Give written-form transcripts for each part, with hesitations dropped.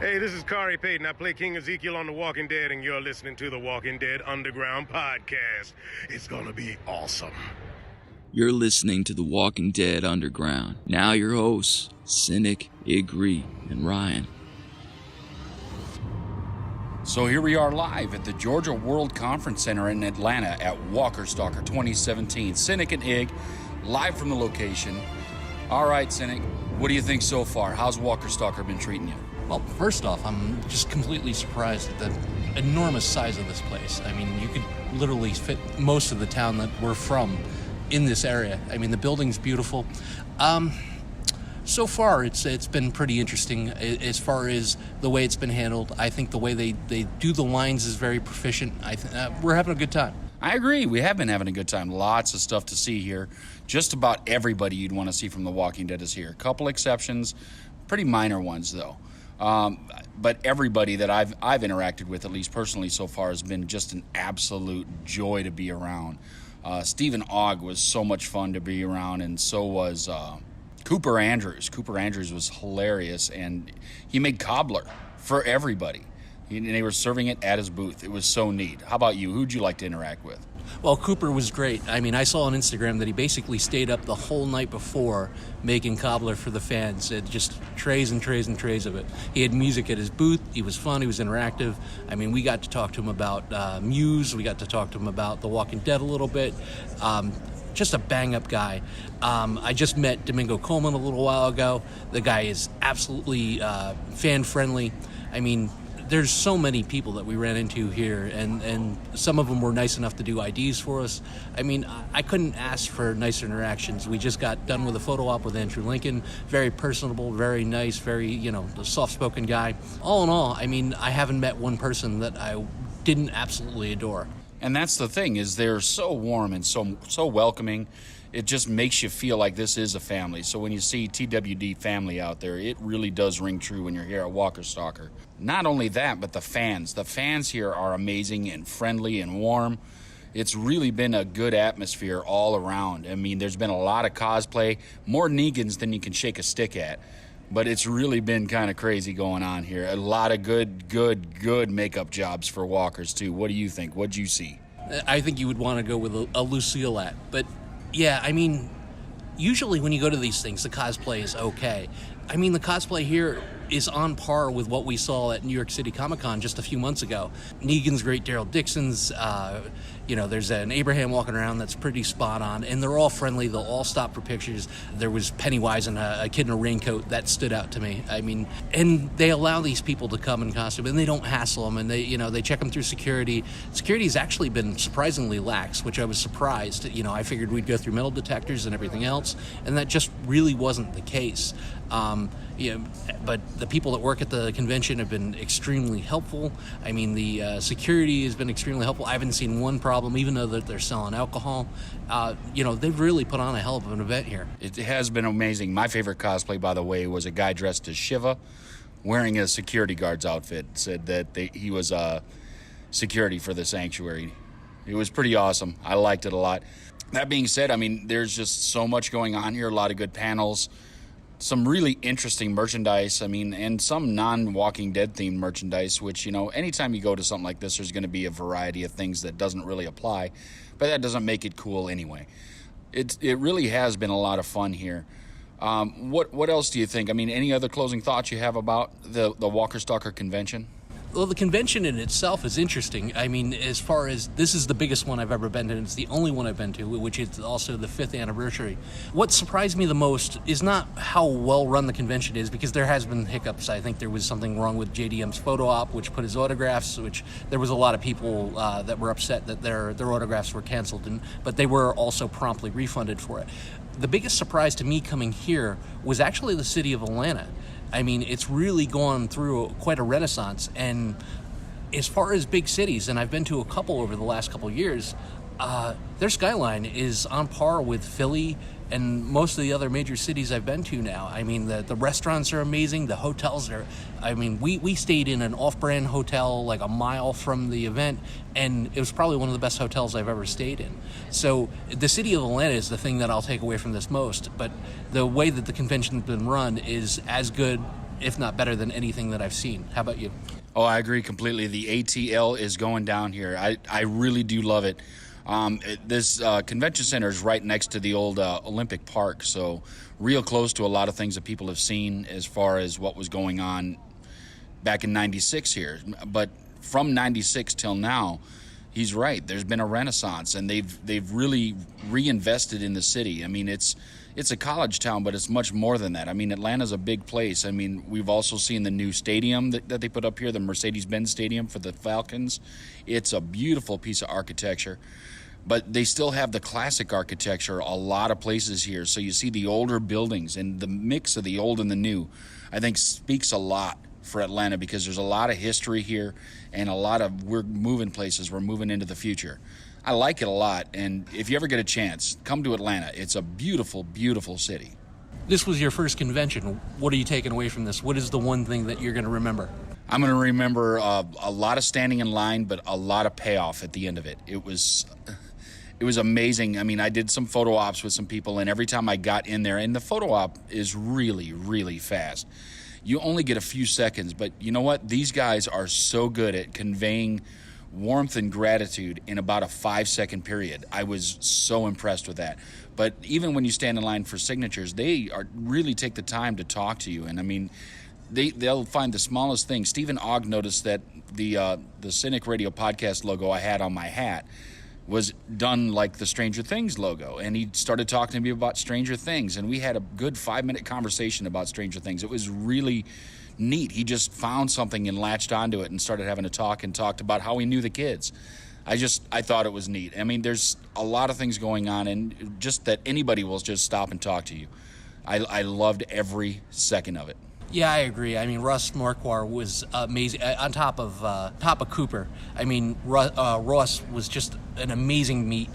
Hey, this is Khary Payton. I play King Ezekiel on The Walking Dead, and you're listening to The Walking Dead Underground Podcast. It's gonna be awesome. You're listening to The Walking Dead Underground. Now your hosts, Cinik, Igrihe, and Ryan. So here we are live at the Georgia World Conference Center in Atlanta at Walker Stalker 2017. Cinik and Ig, live from the location. All right, Cinik, what do you think so far? How's Walker Stalker been treating you? Well, first off, I'm just completely surprised at the enormous size of this place. I mean, you could literally fit most of the town that we're from in this area. I mean, the building's beautiful. So far, it's been pretty interesting as far as the way it's been handled. I think the way they do the lines is very proficient. We're having a good time. I agree. We have been having a good time. Lots of stuff to see here. Just about everybody you'd want to see from The Walking Dead is here. A couple exceptions, pretty minor ones, though. But everybody that I've interacted with, at least personally so far, has been just an absolute joy to be around. Stephen Ogg was so much fun to be around, and so was Cooper Andrews. Cooper Andrews was hilarious, and he made cobbler for everybody. And they were serving it at his booth. It was so neat. How about you? Who'd you like to interact with? Well, Cooper was great. I mean, I saw on Instagram that he basically stayed up the whole night before making cobbler for the fans. Just trays and trays and trays of it. He had music at his booth. He was fun. He was interactive. I mean, we got to talk to him about Muse. We got to talk to him about The Walking Dead a little bit. Just a bang-up guy. I just met Domingo Coleman a little while ago. The guy is absolutely fan-friendly. I mean, there's so many people that we ran into here, and some of them were nice enough to do IDs for us. I mean, I couldn't ask for nicer interactions. We just got done with a photo op with Andrew Lincoln. Very personable, very nice, very, soft-spoken guy. All in all, I mean, I haven't met one person that I didn't absolutely adore. And that's the thing, is they're so warm and so welcoming. It just makes you feel like this is a family. So when you see TWD family out there, it really does ring true when you're here at Walker Stalker. Not only that, but the fans. The fans here are amazing and friendly and warm. It's really been a good atmosphere all around. I mean, there's been a lot of cosplay, more Negans than you can shake a stick at. But it's really been kind of crazy going on here. A lot of good makeup jobs for walkers, too. What do you think? What'd you see? I think you would want to go with a Lucille at. But, yeah, I mean, usually when you go to these things, the cosplay is okay. I mean, the cosplay here is on par with what we saw at New York City Comic Con just a few months ago. Negan's great, Daryl Dixon's, there's an Abraham walking around that's pretty spot on, and they're all friendly. They'll all stop for pictures. There was Pennywise and a kid in a raincoat. That stood out to me. I mean, and they allow these people to come in costume, and they don't hassle them, and they check them through security. Security's actually been surprisingly lax, which I was surprised. I figured we'd go through metal detectors and everything else, and that just really wasn't the case. But the people that work at the convention have been extremely helpful. I mean, the security has been extremely helpful. I haven't seen one problem, even though that they're selling alcohol. They've really put on a hell of an event here. It has been amazing. My favorite cosplay, by the way, was a guy dressed as Shiva, wearing a security guard's outfit. Said that he was security for the sanctuary. It was pretty awesome. I liked it a lot. That being said, I mean, there's just so much going on here. A lot of good panels. Some really interesting merchandise, and some non-Walking Dead themed merchandise, which, anytime you go to something like this, there's going to be a variety of things that doesn't really apply, but that doesn't make it cool anyway. It really has been a lot of fun here. What else do you think? I mean, any other closing thoughts you have about the Walker Stalker convention? Well, the convention in itself is interesting. I mean, as far as this is the biggest one I've ever been to, and it's the only one I've been to, which is also the 5th anniversary. What surprised me the most is not how well run the convention is, because there has been hiccups. I think there was something wrong with JDM's photo op, which put his autographs, which there was a lot of people that were upset that their autographs were canceled, but they were also promptly refunded for it. The biggest surprise to me coming here was actually the city of Atlanta. I mean, it's really gone through quite a renaissance, and as far as big cities, and I've been to a couple over the last couple of years, their skyline is on par with Philly and most of the other major cities I've been to now. I mean, the restaurants are amazing. The hotels are, we stayed in an off-brand hotel like a mile from the event, and it was probably one of the best hotels I've ever stayed in. So the city of Atlanta is the thing that I'll take away from this most, but the way that the convention's been run is as good, if not better than anything that I've seen. How about you? Oh, I agree completely. The ATL is going down here. I really do love it. This convention center is right next to the old Olympic Park, so real close to a lot of things that people have seen as far as what was going on back in 96 here. But from 96 till now, he's right. There's been a renaissance, and they've really reinvested in the city. I mean, it's a college town, but it's much more than that. I mean, Atlanta's a big place. I mean, we've also seen the new stadium that they put up here, the Mercedes-Benz Stadium for the Falcons. It's a beautiful piece of architecture. But they still have the classic architecture a lot of places here. So you see the older buildings, and the mix of the old and the new, I think, speaks a lot for Atlanta, because there's a lot of history here and we're moving places. We're moving into the future. I like it a lot, and if you ever get a chance, come to Atlanta. It's a beautiful, beautiful city. This was your first convention. What are you taking away from this? What is the one thing that you're going to remember? I'm going to remember a lot of standing in line, but a lot of payoff at the end of it. It was amazing. I mean, I did some photo ops with some people, and every time I got in there, and the photo op is really, really fast. You only get a few seconds, but you know what? These guys are so good at conveying warmth and gratitude in about a 5-second period. I was so impressed with that. But even when you stand in line for signatures, they really take the time to talk to you. And I mean, they'll find the smallest thing. Stephen Ogg noticed that the CINIKRADIO podcast logo I had on my hat was done like the Stranger Things logo, and he started talking to me about Stranger Things, and we had a good 5-minute conversation about Stranger Things. It was really neat. He just found something and latched onto it and started having a talk and talked about how he knew the kids. I thought it was neat. I mean, there's a lot of things going on, and just that anybody will just stop and talk to you. I loved every second of it. Yeah, I agree. I mean, Russ Marquardt was amazing. On top of Cooper, I mean, Ross was just an amazing meet,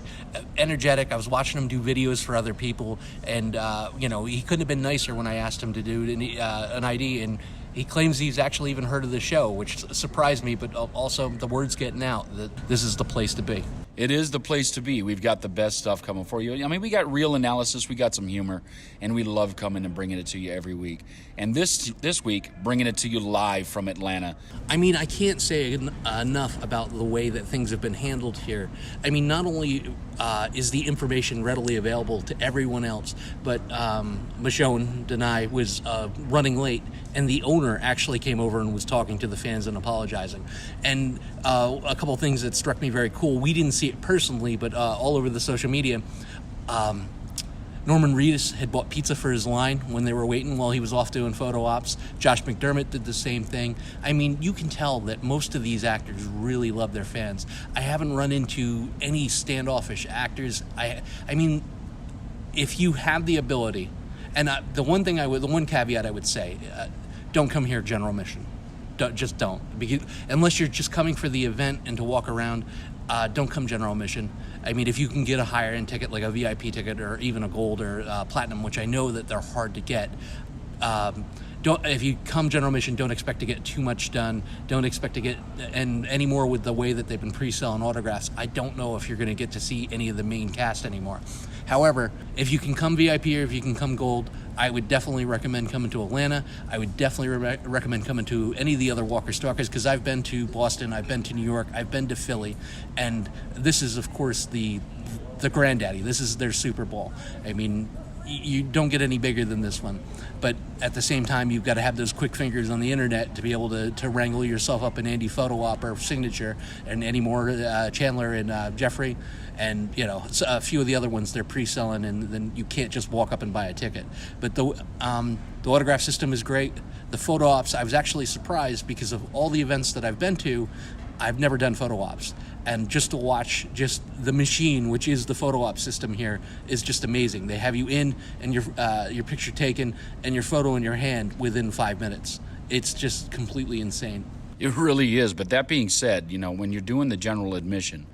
energetic. I was watching him do videos for other people, and he couldn't have been nicer when I asked him to do an ID, and he claims he's actually even heard of the show, which surprised me, but also the word's getting out that this is the place to be. It is the place to be. We've got the best stuff coming for you. I mean, we got real analysis, we got some humor, and we love coming and bringing it to you every week. And this week, bringing it to you live from Atlanta. I mean, I can't say enough about the way that things have been handled here. I mean, not only is the information readily available to everyone else, but Michonne Denai was running late, and the owner actually came over and was talking to the fans and apologizing. And a couple of things that struck me very cool. We didn't see it personally, but all over the social media, Norman Reedus had bought pizza for his line when they were waiting while he was off doing photo ops. Josh McDermott did the same thing. I mean, you can tell that most of these actors really love their fans. I haven't run into any standoffish actors. I mean, if you have the ability, and the one caveat I would say, don't come here general admission. Just don't. Because unless you're just coming for the event and to walk around, don't come general admission. I mean, if you can get a higher end ticket, like a VIP ticket or even a gold or platinum, which I know that they're hard to get, if you come general admission, don't expect to get too much done. Don't expect to get, and anymore with the way that they've been pre-selling autographs, I don't know if you're going to get to see any of the main cast anymore. However, if you can come VIP or if you can come gold, I would definitely recommend coming to Atlanta. I would definitely recommend coming to any of the other Walker Stalkers, because I've been to Boston, I've been to New York, I've been to Philly, and this is, of course, the granddaddy. This is their Super Bowl. I mean, you don't get any bigger than this one. But at the same time, you've got to have those quick fingers on the internet to be able to wrangle yourself up an Andy photo op or signature, and any more Chandler and Jeffrey, and a few of the other ones they're pre-selling, and then you can't just walk up and buy a ticket. But the autograph system is great. The photo ops, I was actually surprised, because of all the events that I've been to, I've never done photo ops. And just to watch just the machine, which is the photo op system here, is just amazing. They have you in and your picture taken and your photo in your hand within 5 minutes. It's just completely insane. It really is. But that being said, when you're doing the general admission,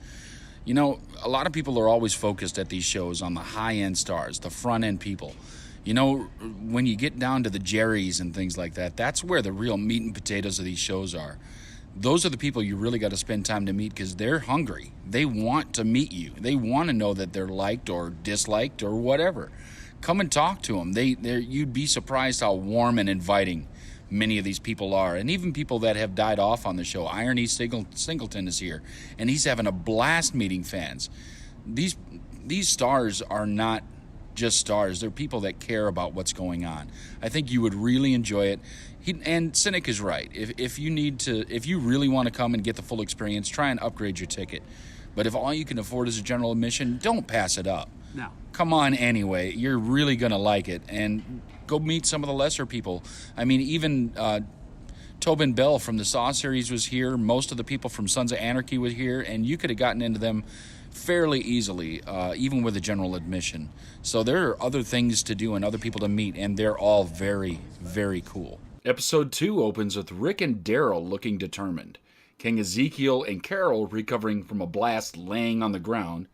a lot of people are always focused at these shows on the high-end stars, the front-end people. When you get down to the Jerrys and things like that, that's where the real meat and potatoes of these shows are. Those are the people you really got to spend time to meet, because they're hungry. They want to meet you. They want to know that they're liked or disliked or whatever. Come and talk to them. You'd be surprised how warm and inviting many of these people are, and even people that have died off on the show. Irony Singleton is here, and he's having a blast meeting fans. These stars are not just stars. They're people that care about what's going on. I think you would really enjoy it. And Cinik is right. If you really want to come and get the full experience, try and upgrade your ticket. But if all you can afford is a general admission, don't pass it up. No. Come on anyway. You're really going to like it. And go meet some of the lesser people. I mean, even Tobin Bell from the Saw series was here. Most of the people from Sons of Anarchy were here. And you could have gotten into them fairly easily, even with a general admission. So there are other things to do and other people to meet. And they're all very, very cool. Episode 2 opens with Rick and Daryl looking determined. King Ezekiel and Carol recovering from a blast laying on the ground,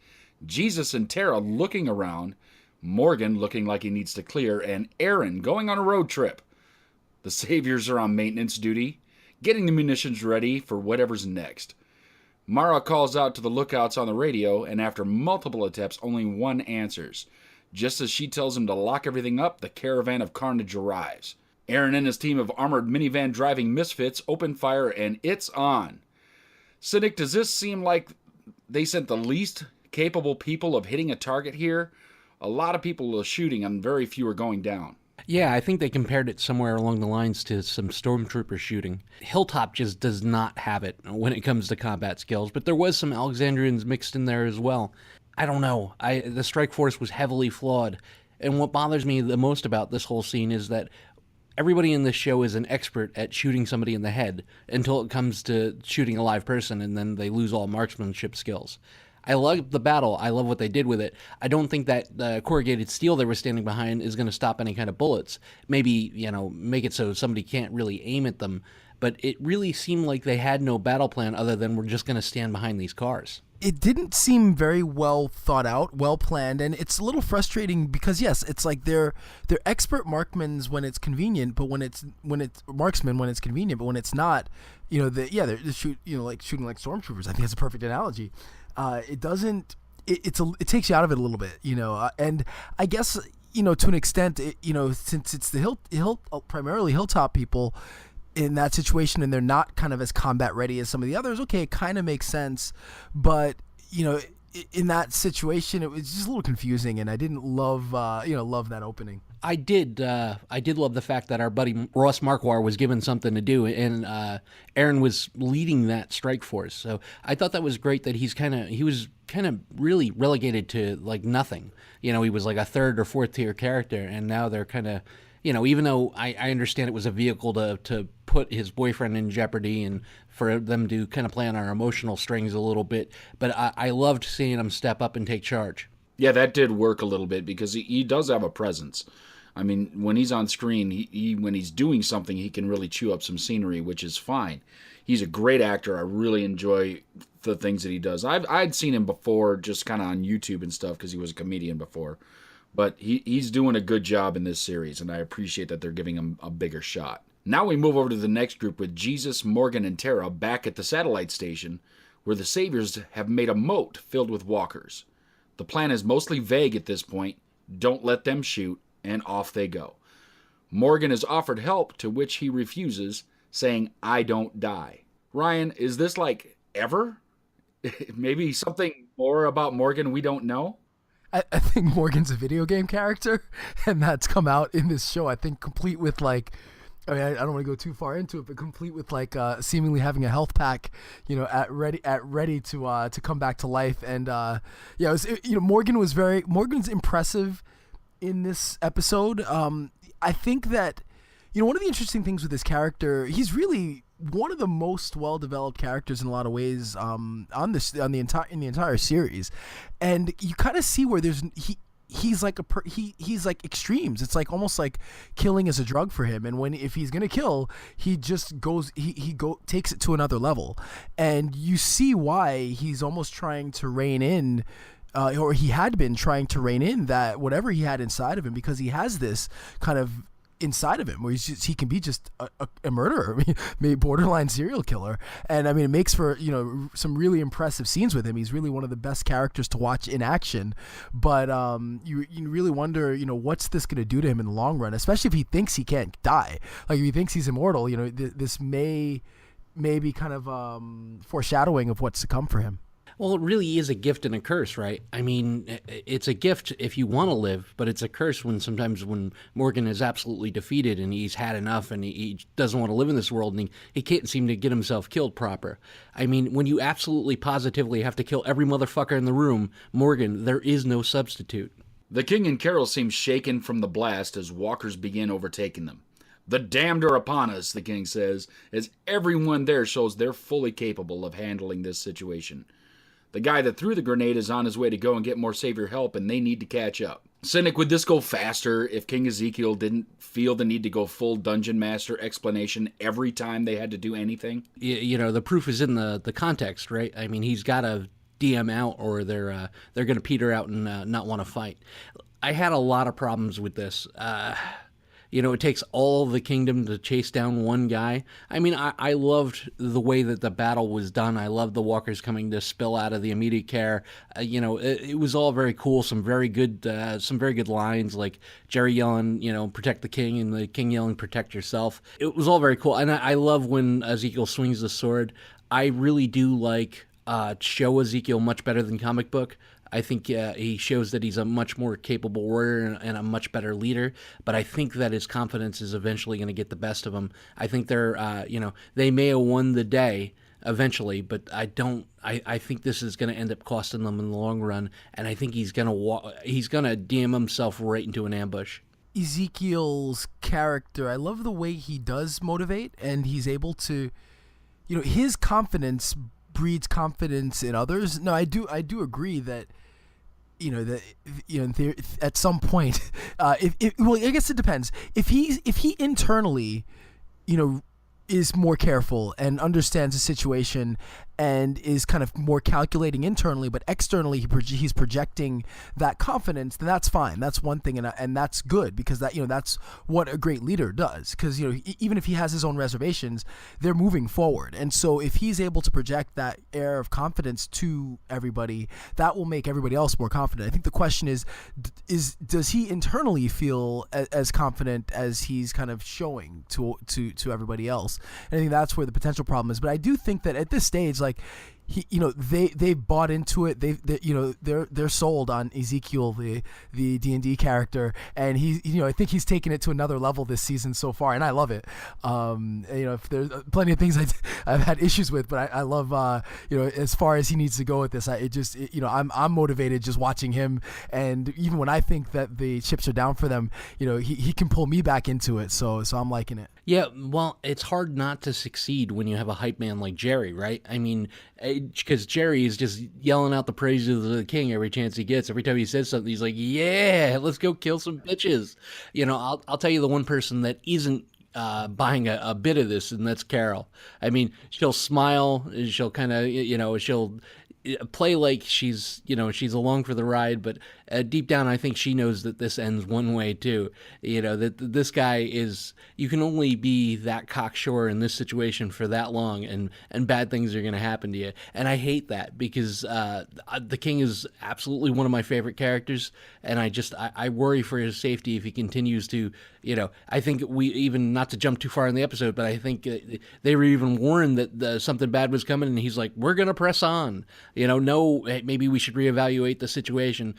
Jesus and Tara looking around, Morgan looking like he needs to clear, and Aaron going on a road trip. The Saviors are on maintenance duty, getting the munitions ready for whatever's next. Mara calls out to the lookouts on the radio, and after multiple attempts, only one answers. Just as she tells him to lock everything up, the caravan of carnage arrives. Aaron and his team of armored minivan driving misfits open fire, and it's on. Cinik, does this seem like they sent the least capable people of hitting a target here? A lot of people are shooting and very few are going down. Yeah, I think they compared it somewhere along the lines to some stormtrooper shooting. Hilltop just does not have it when it comes to combat skills, but there was some Alexandrians mixed in there as well. I don't know. The strike force was heavily flawed, and what bothers me the most about this whole scene is that everybody in this show is an expert at shooting somebody in the head until it comes to shooting a live person, and then they lose all marksmanship skills. I love the battle. I love what they did with it. I don't think that the corrugated steel they were standing behind is going to stop any kind of bullets. Maybe, make it so somebody can't really aim at them. But it really seemed like they had no battle plan other than we're just going to stand behind these cars. It didn't seem very well thought out, well planned, and it's a little frustrating because yes, it's like they're expert marksmen when it's convenient, but when it's marksmen when it's convenient, but when it's not, they're shooting like stormtroopers. I think that's a perfect analogy. It doesn't. It takes you out of it a little bit, and I guess to an extent, since it's the primarily hilltop people in that situation, and they're not kind of as combat ready as some of the others. Okay, it kind of makes sense, but in that situation, it was just a little confusing, and I didn't love that opening. I did love the fact that our buddy Ross Marquardt was given something to do, and Aaron was leading that strike force. So I thought that was great that he was kind of really relegated to like nothing. He was like a third or fourth tier character, and now they're kind of, even though I understand it was a vehicle to put his boyfriend in jeopardy and for them to kind of play on our emotional strings a little bit, but I loved seeing him step up and take charge. Yeah, that did work a little bit because he does have a presence. I mean, when he's on screen, when he's doing something, he can really chew up some scenery, which is fine. He's a great actor. I really enjoy the things that he does. I'd seen him before just kind of on YouTube and stuff because he was a comedian before. But he's doing a good job in this series, and I appreciate that they're giving him a bigger shot. Now we move over to the next group with Jesus, Morgan, and Tara back at the satellite station, where the Saviors have made a moat filled with walkers. The plan is mostly vague at this point. Don't let them shoot, and off they go. Morgan is offered help, to which he refuses, saying, "I don't die." Ryan, is this like ever? Maybe something more about Morgan we don't know? I think Morgan's a video game character, and that's come out in this show. I think complete with I don't want to go too far into it, but complete with seemingly having a health pack, at ready to come back to life. And Morgan's impressive in this episode. I think that one of the interesting things with this character, he's really one of the most well-developed characters in a lot of ways in the entire series, and you kind of see where he's like extremes. It's like almost like killing is a drug for him, and if he's gonna kill, he just goes takes it to another level, and you see why he's almost trying to rein in. Or he had been trying to rein in that whatever he had inside of him, because he has this kind of inside of him, where he can be just a murderer, maybe borderline serial killer. And I mean, it makes for, some really impressive scenes with him. He's really one of the best characters to watch in action. But you really wonder, what's this going to do to him in the long run, especially if he thinks he can't die. Like, if he thinks he's immortal, this may be kind of foreshadowing of what's to come for him. Well, it really is a gift and a curse, right? I mean, it's a gift if you want to live, but it's a curse sometimes when Morgan is absolutely defeated and he's had enough and he doesn't want to live in this world and he can't seem to get himself killed proper. I mean, when you absolutely positively have to kill every motherfucker in the room, Morgan, there is no substitute. The king and Carol seem shaken from the blast as walkers begin overtaking them. The damned are upon us, the king says, as everyone there shows they're fully capable of handling this situation. The guy that threw the grenade is on his way to go and get more savior help, and they need to catch up. Cinik, would this go faster if King Ezekiel didn't feel the need to go full dungeon master explanation every time they had to do anything? The proof is in the context, right? I mean, he's got to DM out or they're going to peter out and not want to fight. I had a lot of problems with this. It takes all the kingdom to chase down one guy. I mean, I loved the way that the battle was done. I loved the walkers coming to spill out of the immediate care. It was all very cool. Some very good lines, like Jerry yelling, protect the king, and the king yelling, protect yourself. It was all very cool. And I love when Ezekiel swings the sword. I really do like show Ezekiel much better than comic book. I think he shows that he's a much more capable warrior and a much better leader, but I think that his confidence is eventually going to get the best of him. I think they may have won the day eventually, but I think this is going to end up costing them in the long run, and I think he's going to DM himself right into an ambush. Ezekiel's character, I love the way he does motivate, and he's able to, his confidence breeds confidence in others. No, I do agree that, at some point, well, I guess it depends. If he internally, is more careful and understands the situation and is kind of more calculating internally, but externally he's projecting that confidence, then that's fine. That's one thing, and that's good, because that's what a great leader does. Because even if he has his own reservations, they're moving forward, and so if he's able to project that air of confidence to everybody, that will make everybody else more confident. I think the question is does he internally feel as confident as he's kind of showing to everybody else? And I think that's where the potential problem is. But I do think that at this stage, like, they bought into it. They're sold on Ezekiel, the D&D character, and I think he's taken it to another level this season so far, and I love it. If there's plenty of things I've had issues with, but I love as far as he needs to go with this. I'm motivated just watching him, and even when I think that the chips are down for them, he can pull me back into it. So I'm liking it. Yeah, well, it's hard not to succeed when you have a hype man like Jerry, right? I mean, because Jerry is just yelling out the praises of the king every chance he gets. Every time he says something, he's like, yeah, let's go kill some bitches. I'll tell you the one person that isn't buying a bit of this, and that's Carol. I mean, she'll smile, she'll kind of, she'll play like she's along for the ride, but deep down I think she knows that this ends one way too. That this guy is, you can only be that cocksure in this situation for that long, and bad things are going to happen to you. And I hate that, because the king is absolutely one of my favorite characters, and I worry for his safety if he continues to, I think we, even not to jump too far in the episode, but I think they were even warned that something bad was coming, and he's like, we're going to press on. No, maybe we should reevaluate the situation.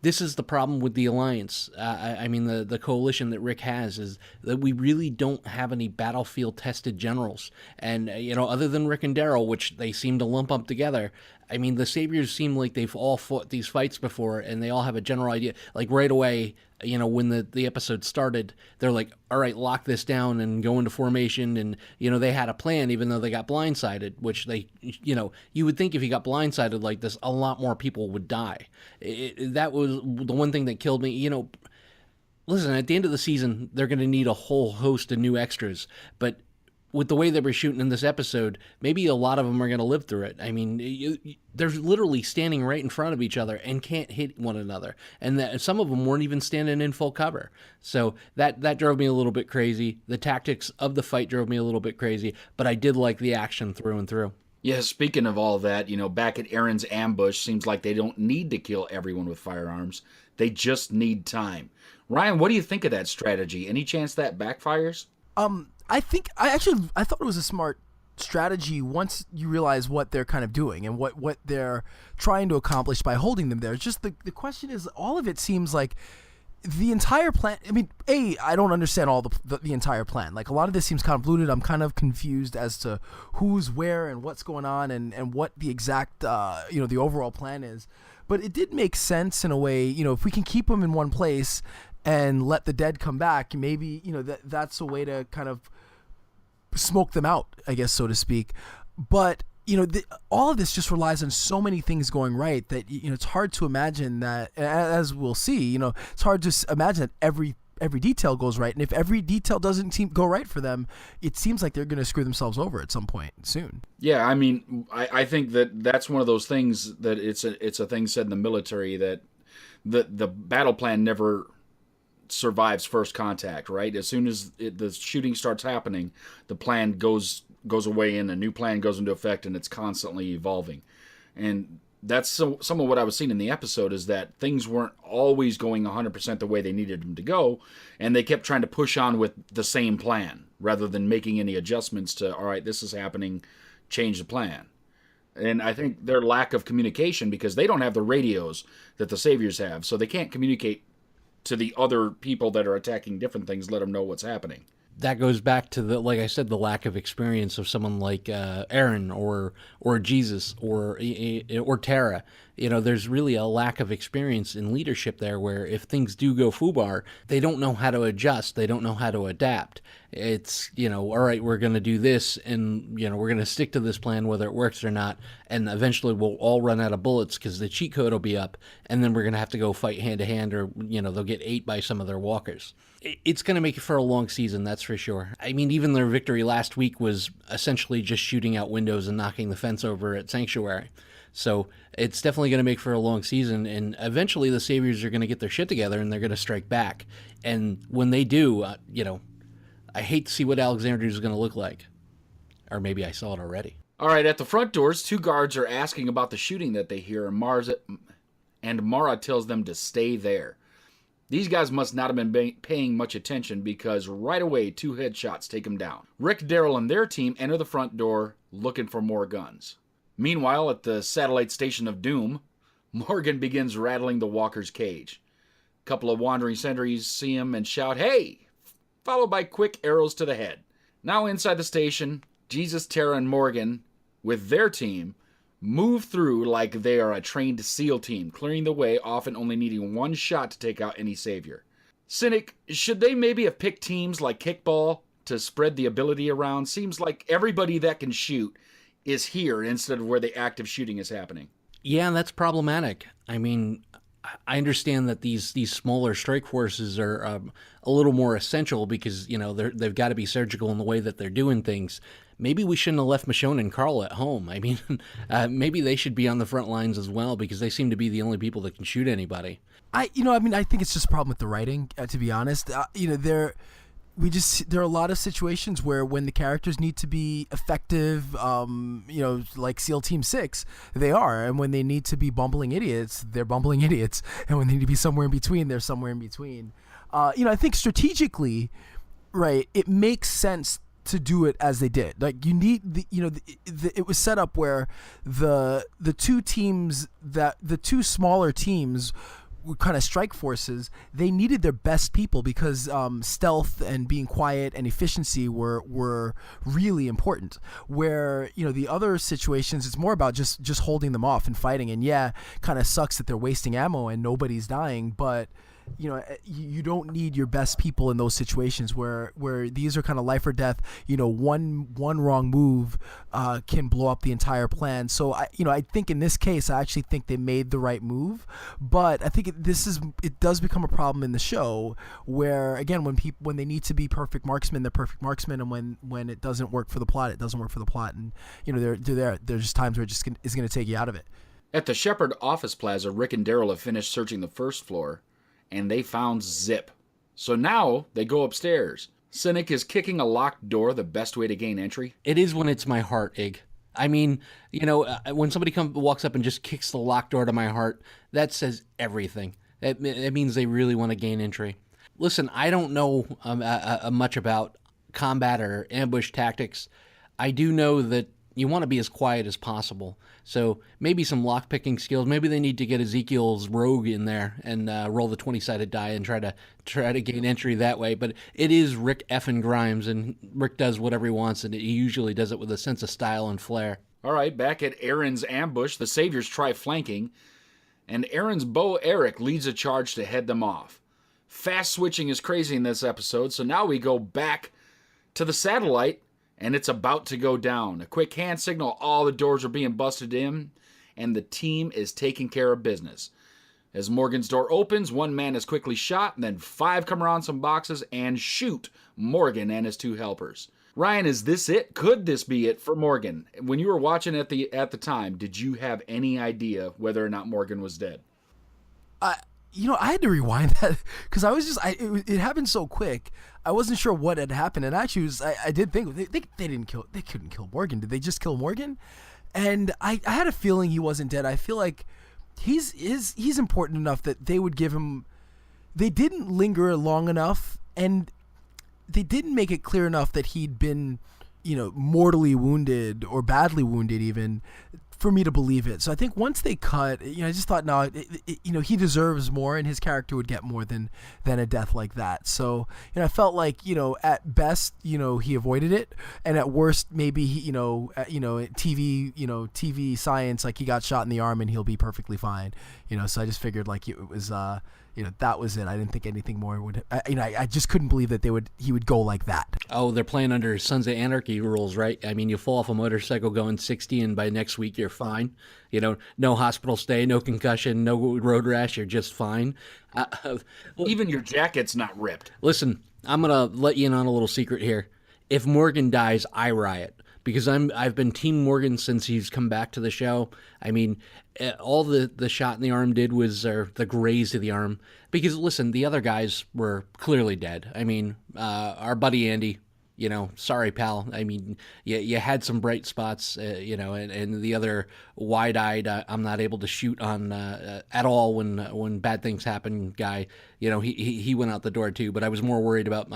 This is the problem with the alliance. I mean, the coalition that Rick has is that we really don't have any battlefield-tested generals. And, other than Rick and Daryl, which they seem to lump up together, I mean, the Saviors seem like they've all fought these fights before, and they all have a general idea. Like, right away, when the episode started, they're like, all right, lock this down and go into formation. And, they had a plan, even though they got blindsided, which they, you would think if you got blindsided like this, a lot more people would die. That was the one thing that killed me. Listen, at the end of the season, they're going to need a whole host of new extras, but with the way they were shooting in this episode, maybe a lot of them are going to live through it. I mean, they're literally standing right in front of each other and can't hit one another. And some of them weren't even standing in full cover. So that drove me a little bit crazy. The tactics of the fight drove me a little bit crazy, but I did like the action through and through. Yeah, speaking of all that, back at Aaron's ambush, seems like they don't need to kill everyone with firearms. They just need time. Ryan, what do you think of that strategy? Any chance that backfires? I thought it was a smart strategy once you realize what they're kind of doing and what they're trying to accomplish by holding them there. It's just the question is, all of it seems like the entire plan. I mean, I don't understand all the entire plan. Like, a lot of this seems convoluted. I'm kind of confused as to who's where and what's going on and what the exact the overall plan is. But it did make sense in a way. If we can keep them in one place and let the dead come back, maybe that's a way to kind of smoke them out, I guess, so to speak. But all of this just relies on so many things going right that it's hard to imagine that, as we'll see, it's hard to imagine that every detail goes right. And if every detail doesn't go right for them, it seems like they're going to screw themselves over at some point soon. Yeah, I mean, I think that's one of those things that it's a thing said in the military that the battle plan never survives first contact, right? As soon as the shooting starts happening, the plan goes away and a new plan goes into effect, and it's constantly evolving. And that's some of what I was seeing in the episode, is that things weren't always going 100% the way they needed them to go, and they kept trying to push on with the same plan rather than making any adjustments to, all right, this is happening, change the plan. And I think their lack of communication, because they don't have the radios that the Saviors have, so they can't communicate to the other people that are attacking different things, let them know what's happening. That goes back to the lack of experience of someone like Aaron or Jesus or Tara. There's really a lack of experience in leadership there, where if things do go foobar, they don't know how to adjust. They don't know how to adapt. It's, all right, we're going to do this, and, we're going to stick to this plan whether it works or not, and eventually we'll all run out of bullets because the cheat code will be up, and then we're going to have to go fight hand-to-hand, or, they'll get ate by some of their walkers. It's going to make it for a long season, that's for sure. I mean, even their victory last week was essentially just shooting out windows and knocking the fence over at Sanctuary. So it's definitely going to make for a long season, and eventually the Saviors are going to get their shit together and they're going to strike back. And when they do, I hate to see what Alexandria is going to look like. Or maybe I saw it already. All right, at the front doors, two guards are asking about the shooting that they hear, and Mara tells them to stay there. These guys must not have been paying much attention, because right away, two headshots take them down. Rick, Daryl, and their team enter the front door looking for more guns. Meanwhile, at the satellite station of Doom, Morgan begins rattling the walker's cage. A couple of wandering sentries see him and shout, "Hey!" followed by quick arrows to the head. Now inside the station, Jesus, Tara, and Morgan, with their team, move through like they are a trained SEAL team, clearing the way, often only needing one shot to take out any Savior. Cinik, should they maybe have picked teams like Kickball to spread the ability around? Seems like everybody that can shoot is here instead of where the active shooting is happening. Yeah, that's problematic. I mean, I understand that these smaller strike forces are a little more essential because, they've got to be surgical in the way that they're doing things. Maybe we shouldn't have left Michonne and Carl at home. I mean, maybe they should be on the front lines as well, because they seem to be the only people that can shoot anybody. I think it's just a problem with the writing, to be honest. There are a lot of situations where when the characters need to be effective, like SEAL Team 6, they are. And when they need to be bumbling idiots, they're bumbling idiots. And when they need to be somewhere in between, they're somewhere in between. I think strategically, right, it makes sense to do it as they did. Like, you need it was set up where the two smaller teams were kind of strike forces. They needed their best people because stealth and being quiet and efficiency were really important. Where the other situations, it's more about just holding them off and fighting. And yeah, kind of sucks that they're wasting ammo and nobody's dying, but you don't need your best people in those situations where these are kind of life or death. One wrong move can blow up the entire plan. So I think in this case, I actually think they made the right move. But I think it does become a problem in the show where, again, when they need to be perfect marksmen, they're perfect marksmen, and when it doesn't work for the plot, it doesn't work for the plot. And there's just times where it just is going to take you out of it. At the Shepherd office plaza, Rick and Daryl have finished searching the first floor, and they found Zip. So now they go upstairs. Cinik, is kicking a locked door the best way to gain entry? It is when it's my heart, Ig. I mean, when somebody walks up and just kicks the locked door to my heart, that says everything. It means they really want to gain entry. Listen, I don't know much about combat or ambush tactics. I do know that you want to be as quiet as possible. So maybe some lockpicking skills. Maybe they need to get Ezekiel's rogue in there and roll the 20-sided die and try to gain entry that way. But it is Rick effing Grimes, and Rick does whatever he wants, and he usually does it with a sense of style and flair. All right, back at Aaron's ambush, the Saviors try flanking, and Aaron's beau Eric leads a charge to head them off. Fast switching is crazy in this episode, so now we go back to the satellite, and it's about to go down. A quick hand signal, all the doors are being busted in, and the team is taking care of business. As Morgan's door opens, one man is quickly shot, and then 5 come around some boxes and shoot Morgan and his 2 helpers. Ryan, is this it? Could this be it for Morgan? When you were watching at the time, did you have any idea whether or not Morgan was dead? I had to rewind that because I was it happened so quick. I wasn't sure what had happened, and actually I did think they couldn't kill Morgan. Did they just kill Morgan? And I had a feeling he wasn't dead. I feel like he's important enough that they would give him. They didn't linger long enough, and they didn't make it clear enough that he'd been, mortally wounded or badly wounded even, for me to believe it. So I think once they cut, I just thought, no, he deserves more, and his character would get more than a death like that. So, I felt like, at best, he avoided it, and at worst, maybe he, TV science, like he got shot in the arm and he'll be perfectly fine. So I just figured like it was, that was it. I didn't think anything more would. I just couldn't believe that he would go like that. Oh, they're playing under Sons of Anarchy rules, right? I mean, you fall off a motorcycle going 60, and by next week you're fine. No hospital stay, no concussion, no road rash. You're just fine. Even your jacket's not ripped. Listen, I'm gonna let you in on a little secret here. If Morgan dies, I riot. Because I've been Team Morgan since he's come back to the show. I mean, all the shot in the arm did was the graze to the arm. Because, listen, the other guys were clearly dead. I mean, our buddy Andy, sorry, pal. I mean, you had some bright spots, and the other wide-eyed, I'm not able to shoot on at all when bad things happen guy, he went out the door too. But I was more worried about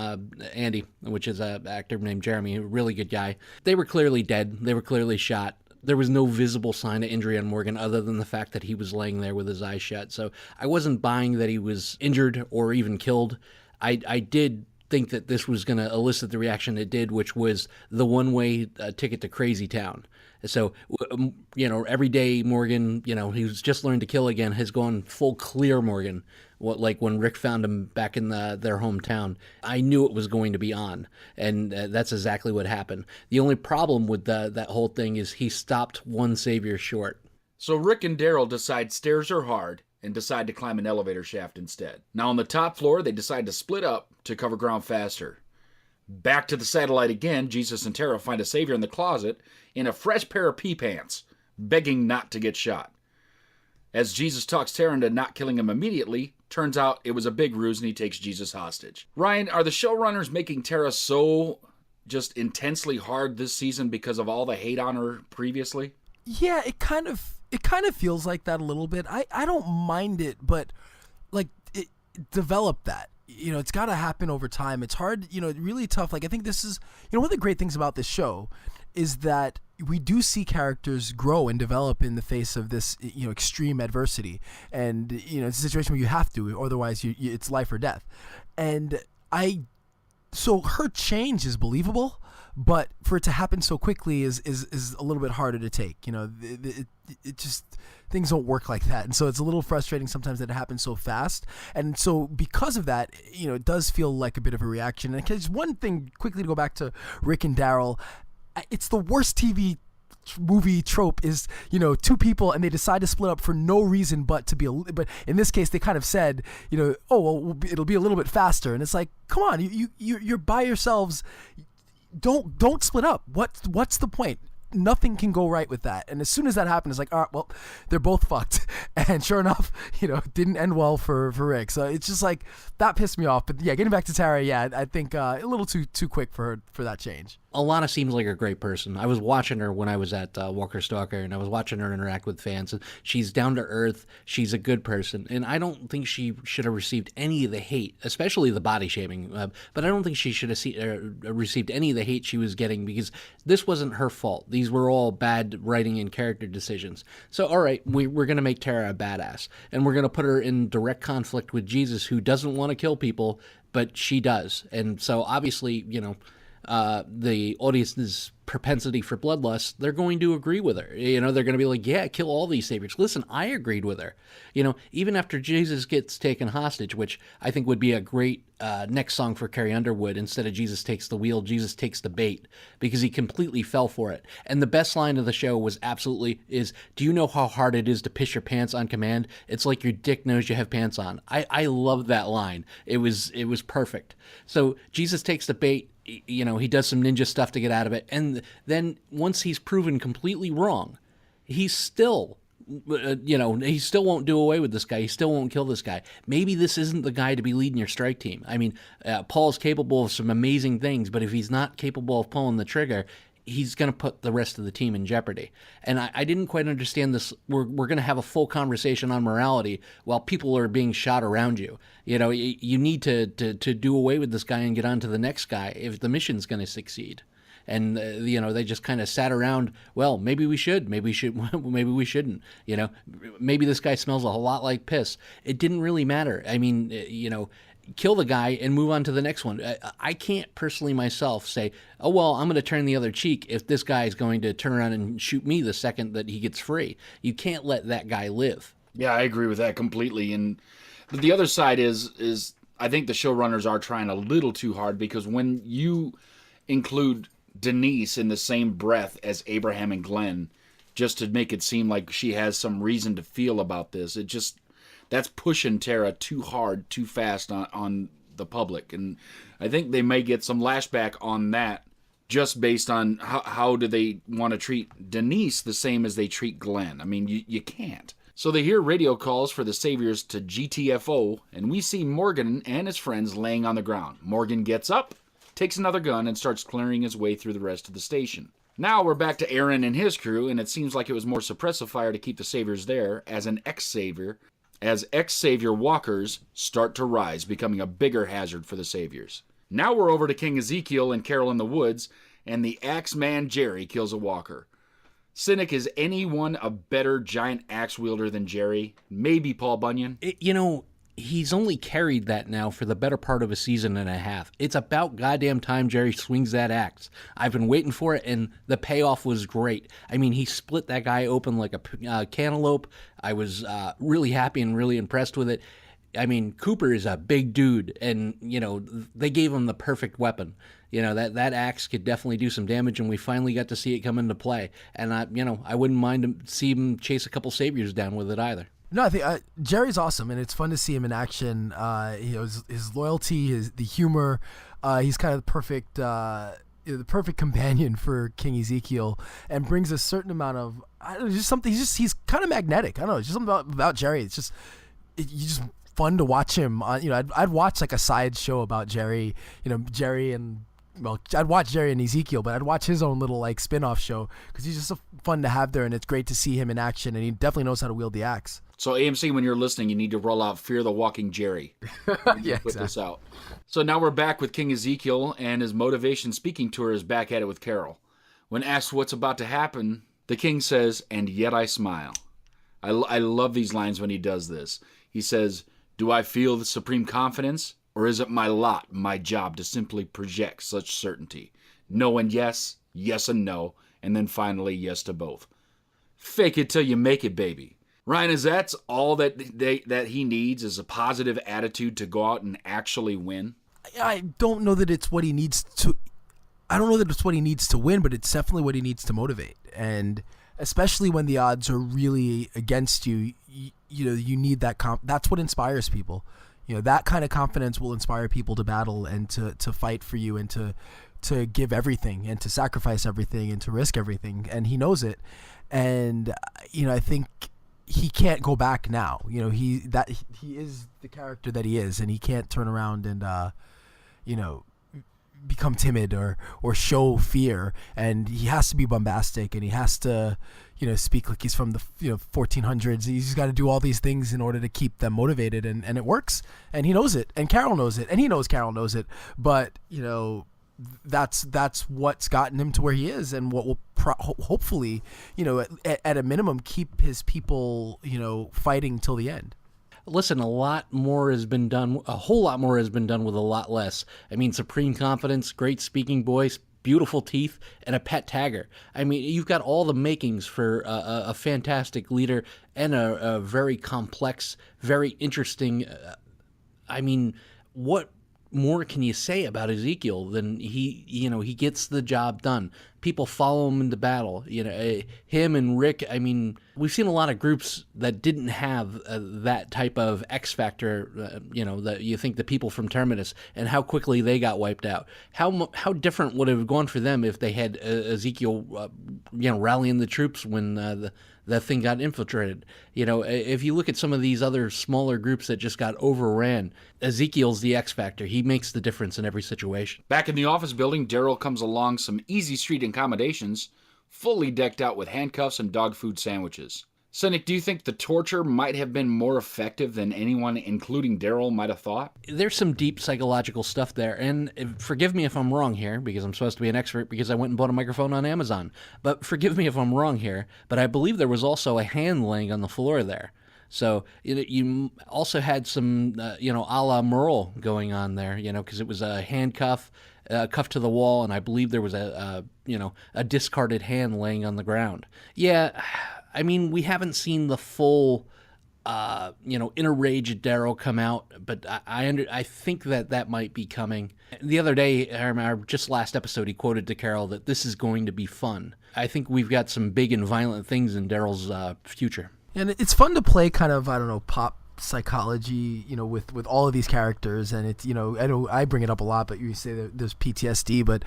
Andy, which is an actor named Jeremy, a really good guy. They were clearly dead. They were clearly shot. There was no visible sign of injury on Morgan other than the fact that he was laying there with his eyes shut. So I wasn't buying that he was injured or even killed. I did think that this was going to elicit the reaction it did, which was the one-way ticket to Crazy Town. So, every day Morgan, he's just learned to kill again, has gone full clear Morgan, like when Rick found him back in their hometown. I knew it was going to be on, and that's exactly what happened. The only problem with that whole thing is he stopped one savior short. So Rick and Daryl decide stairs are hard and decide to climb an elevator shaft instead. Now on the top floor, they decide to split up to cover ground faster. Back to the satellite again, Jesus and Tara find a savior in the closet in a fresh pair of pee pants, begging not to get shot. As Jesus talks Tara into not killing him immediately, turns out it was a big ruse and he takes Jesus hostage. Ryan, are the showrunners making Tara so just intensely hard this season because of all the hate on her previously? Yeah, it kind of feels like that a little bit. I don't mind it, but like it develop that. It's got to happen over time. It's hard, really tough. Like I think this is, one of the great things about this show is that we do see characters grow and develop in the face of this, extreme adversity. And, it's a situation where you have to, otherwise it's life or death. And so her change is believable, but for it to happen so quickly is a little bit harder to take. It just, things don't work like that, and so it's a little frustrating sometimes that it happens so fast. And so because of that, it does feel like a bit of a reaction. And just one thing quickly to go back to Rick and Daryl, it's the worst TV movie trope is, two people and they decide to split up for no reason but to be but in this case they kind of said, oh well, it'll be a little bit faster, and it's like, come on, you're by yourselves, don't split up. What's the point? Nothing can go right with that. And as soon as that happened, it's like, all right, well, they're both fucked. And sure enough, it didn't end well for Rick. So it's just like, that pissed me off. But yeah, getting back to Tara, yeah, I think a little too quick for her for that change. Alana seems like a great person. I was watching her when I was at Walker Stalker, and I was watching her interact with fans. And she's down to earth. She's a good person. And I don't think she should have received any of the hate, especially the body shaming. But I don't think she should have received any of the hate she was getting, because this wasn't her fault. These were all bad writing and character decisions. So, all right, we're going to make Tara a badass. And we're going to put her in direct conflict with Jesus, who doesn't want to kill people, but she does. And so, obviously, the audience's propensity for bloodlust, they're going to agree with her. They're going to be like, yeah, kill all these saviors. Listen, I agreed with her. Even after Jesus gets taken hostage, which I think would be a great next song for Carrie Underwood. Instead of Jesus takes the wheel, Jesus takes the bait, because he completely fell for it. And the best line of the show was do you know how hard it is to piss your pants on command? It's like your dick knows you have pants on. I love that line. It was perfect. So Jesus takes the bait. He does some ninja stuff to get out of it. And then once he's proven completely wrong, he's still, he still won't do away with this guy. He still won't kill this guy. Maybe this isn't the guy to be leading your strike team. I mean, Paul's capable of some amazing things, but if he's not capable of pulling the trigger, he's going to put the rest of the team in jeopardy. And I didn't quite understand this. We're going to have a full conversation on morality while people are being shot around you. You need to do away with this guy and get on to the next guy if the mission's going to succeed. And, they just kind of sat around, well, maybe we should, maybe we shouldn't, maybe this guy smells a lot like piss. It didn't really matter. I mean, kill the guy and move on to the next one. I can't personally myself say, oh, well, I'm going to turn the other cheek if this guy is going to turn around and shoot me the second that he gets free. You can't let that guy live. Yeah, I agree with that completely. But the other side is I think the showrunners are trying a little too hard, because when you include Denise in the same breath as Abraham and Glenn, just to make it seem like she has some reason to feel about this, that's pushing Tara too hard, too fast on the public. And I think they may get some lashback on that, just based on how do they want to treat Denise the same as they treat Glenn. I mean, you can't. So they hear radio calls for the saviors to GTFO, and we see Morgan and his friends laying on the ground. Morgan gets up, takes another gun, and starts clearing his way through the rest of the station. Now we're back to Aaron and his crew, and it seems like it was more suppressive fire to keep the saviors there as ex-savior walkers start to rise, becoming a bigger hazard for the saviors. Now we're over to King Ezekiel and Carol in the woods, and the Axeman Jerry kills a walker. Cinik, is anyone a better giant axe wielder than Jerry? Maybe Paul Bunyan? He's only carried that now for the better part of a season and a half. It's about goddamn time Jerry swings that axe. I've been waiting for it, and the payoff was great. I mean, he split that guy open like a cantaloupe. I was really happy and really impressed with it. I mean, Cooper is a big dude, and, they gave him the perfect weapon. That axe could definitely do some damage, and we finally got to see it come into play. And, I wouldn't mind to see him chase a couple saviors down with it either. No, I think Jerry's awesome, and it's fun to see him in action. His loyalty, the humor. He's kind of the perfect companion for King Ezekiel, and brings a certain amount of something. He's kind of magnetic. I don't know. It's just something about Jerry. It's just just fun to watch him. I'd watch like a side show about Jerry. Jerry and. Well, I'd watch Jerry and Ezekiel, but I'd watch his own little spin-off show, because he's just so fun to have there, and it's great to see him in action, and he definitely knows how to wield the axe. So AMC, when you're listening, you need to roll out Fear the Walking Jerry. Yeah, put this out. So now we're back with King Ezekiel, and his motivation speaking tour is back at it with Carol. When asked what's about to happen, the king says, "And yet I smile." I love these lines when he does this. He says, "Do I feel the supreme confidence? Or is it my lot, my job to simply project such certainty? No and yes, yes and no, and then finally yes to both. Fake it till you make it, baby. Ryan, is that all that he needs is a positive attitude to go out and actually win? I don't know that it's what he needs to. I don't know that it's what he needs to win, but it's definitely what he needs to motivate. And especially when the odds are really against you, you need that. That's what inspires people. That kind of confidence will inspire people to battle and to fight for you and to give everything and to sacrifice everything and to risk everything. And he knows it. And I think he can't go back now. He is the character that he is, and he can't turn around and become timid or show fear. And he has to be bombastic, and he has to speak like he's from the 1400s. He's got to do all these things in order to keep them motivated, and it works. And he knows it, and Carol knows it, and he knows Carol knows it. But that's what's gotten him to where he is, and what will hopefully at a minimum keep his people fighting till the end. Listen, a lot more has been done. A whole lot more has been done with a lot less. I mean, supreme confidence, great speaking voice, beautiful teeth, and a pet tagger. I mean, you've got all the makings for a fantastic leader and a very complex, very interesting. What more can you say about Ezekiel than he gets the job done? People follow him into battle. Him and Rick. I mean, we've seen a lot of groups that didn't have that type of X factor. That you think the people from Terminus and how quickly they got wiped out. How different would it have gone for them if they had Ezekiel, rallying the troops when that thing got infiltrated. If you look at some of these other smaller groups that just got overran, Ezekiel's the X factor. He makes the difference in every situation. Back in the office building, Daryl comes along some easy street accommodations, fully decked out with handcuffs and dog food sandwiches. Cinik, do you think the torture might have been more effective than anyone, including Daryl, might have thought? There's some deep psychological stuff there, and forgive me if I'm wrong here, because I'm supposed to be an expert because I went and bought a microphone on Amazon. But forgive me if I'm wrong here, but I believe there was also a hand laying on the floor there. So you also had some, a la Merle going on there, because it was a handcuff, cuffed to the wall, and I believe there was a discarded hand laying on the ground. Yeah, I mean, we haven't seen the full, inner rage of Daryl come out, but I think that might be coming. The other day, I remember just last episode, he quoted to Carol that this is going to be fun. I think we've got some big and violent things in Daryl's future. And it's fun to play kind of, pop psychology, with all of these characters. And it's, I know I bring it up a lot, but you say that there's PTSD, but,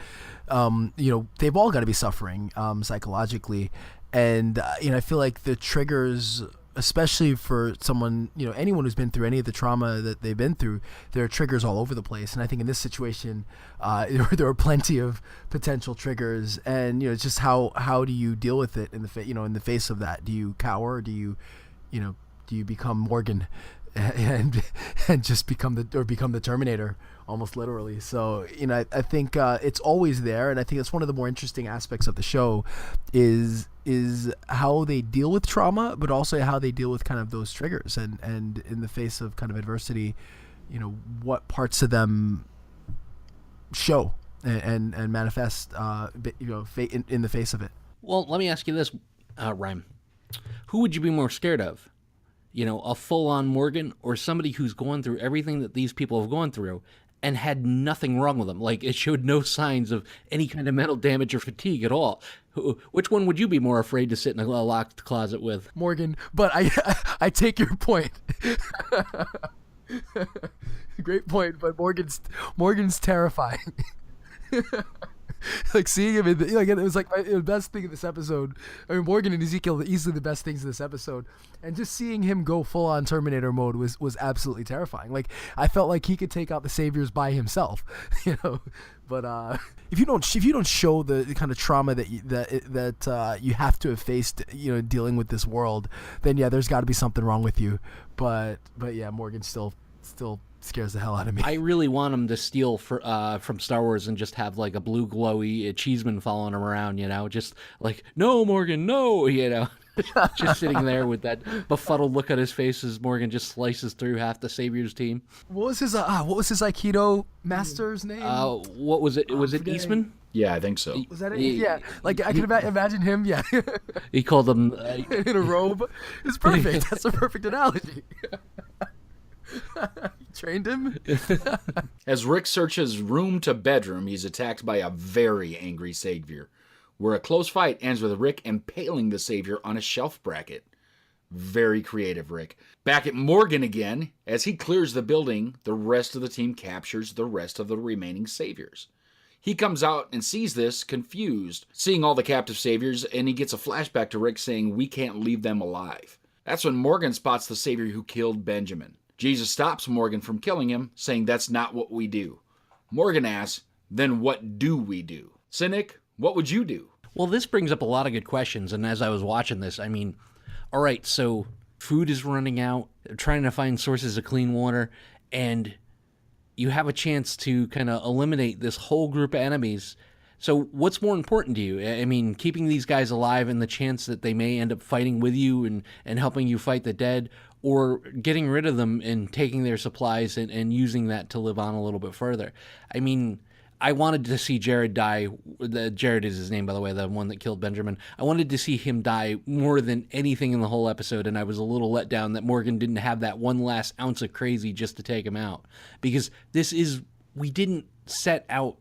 they've all got to be suffering psychologically. And, I feel like the triggers, especially for someone, anyone who's been through any of the trauma that they've been through, there are triggers all over the place. And I think in this situation, there are plenty of potential triggers. And, it's just how do you deal with it in the face of that? Do you cower? Or do you become Morgan and just become the Terminator, almost literally? So I think it's always there, and I think it's one of the more interesting aspects of the show is how they deal with trauma, but also how they deal with kind of those triggers, and in the face of kind of adversity, what parts of them show and manifest in the face of it. Well, let me ask you this, Ryan. Who would you be more scared of? A full-on Morgan, or somebody who's gone through everything that these people have gone through and had nothing wrong with them? Like, it showed no signs of any kind of mental damage or fatigue at all. Which one would you be more afraid to sit in a locked closet with? Morgan, but I take your point. Great point, but Morgan's terrifying. Like seeing him it was like the best thing in this episode. I mean, Morgan and Ezekiel are easily the best things in this episode, and just seeing him go full on Terminator mode was absolutely terrifying. Like, I felt like he could take out the Saviors by himself, But if you don't show the kind of trauma that you have to have faced, dealing with this world, then yeah, there's got to be something wrong with you. But yeah, Morgan still scares the hell out of me. I really want him to steal from Star Wars and just have like a blue glowy Cheeseman following him around, just like, no, Morgan, no, just sitting there with that befuddled look on his face as Morgan just slices through half the Savior's team. What was his Aikido master's name? What was it? Was it Eastman? Yeah, I think so. Was that it? Yeah, like I can imagine him. Yeah, he called him in a robe. It's perfect. That's a perfect analogy. Trained him. As Rick searches room to bedroom, he's attacked by a very angry Savior, where a close fight ends with Rick impaling the Savior on a shelf bracket. Very creative, Rick. Back at Morgan again, as he clears the building, the rest of the team captures the rest of the remaining Saviors. He comes out and sees this, confused, seeing all the captive Saviors, and he gets a flashback to Rick saying, "We can't leave them alive." That's when Morgan spots the Savior who killed Benjamin. Jesus stops Morgan from killing him, saying that's not what we do. Morgan asks, then what do we do? Cinik, what would you do? Well, this brings up a lot of good questions, and as I was watching this, I mean, all right, so food is running out, trying to find sources of clean water, and you have a chance to kind of eliminate this whole group of enemies. So what's more important to you? I mean, keeping these guys alive and the chance that they may end up fighting with you and helping you fight the dead, or getting rid of them and taking their supplies and using that to live on a little bit further? I mean, I wanted to see Jared die. Jared is his name, by the way, the one that killed Benjamin. I wanted to see him die more than anything in the whole episode, and I was a little let down that Morgan didn't have that one last ounce of crazy just to take him out. Because we didn't set out,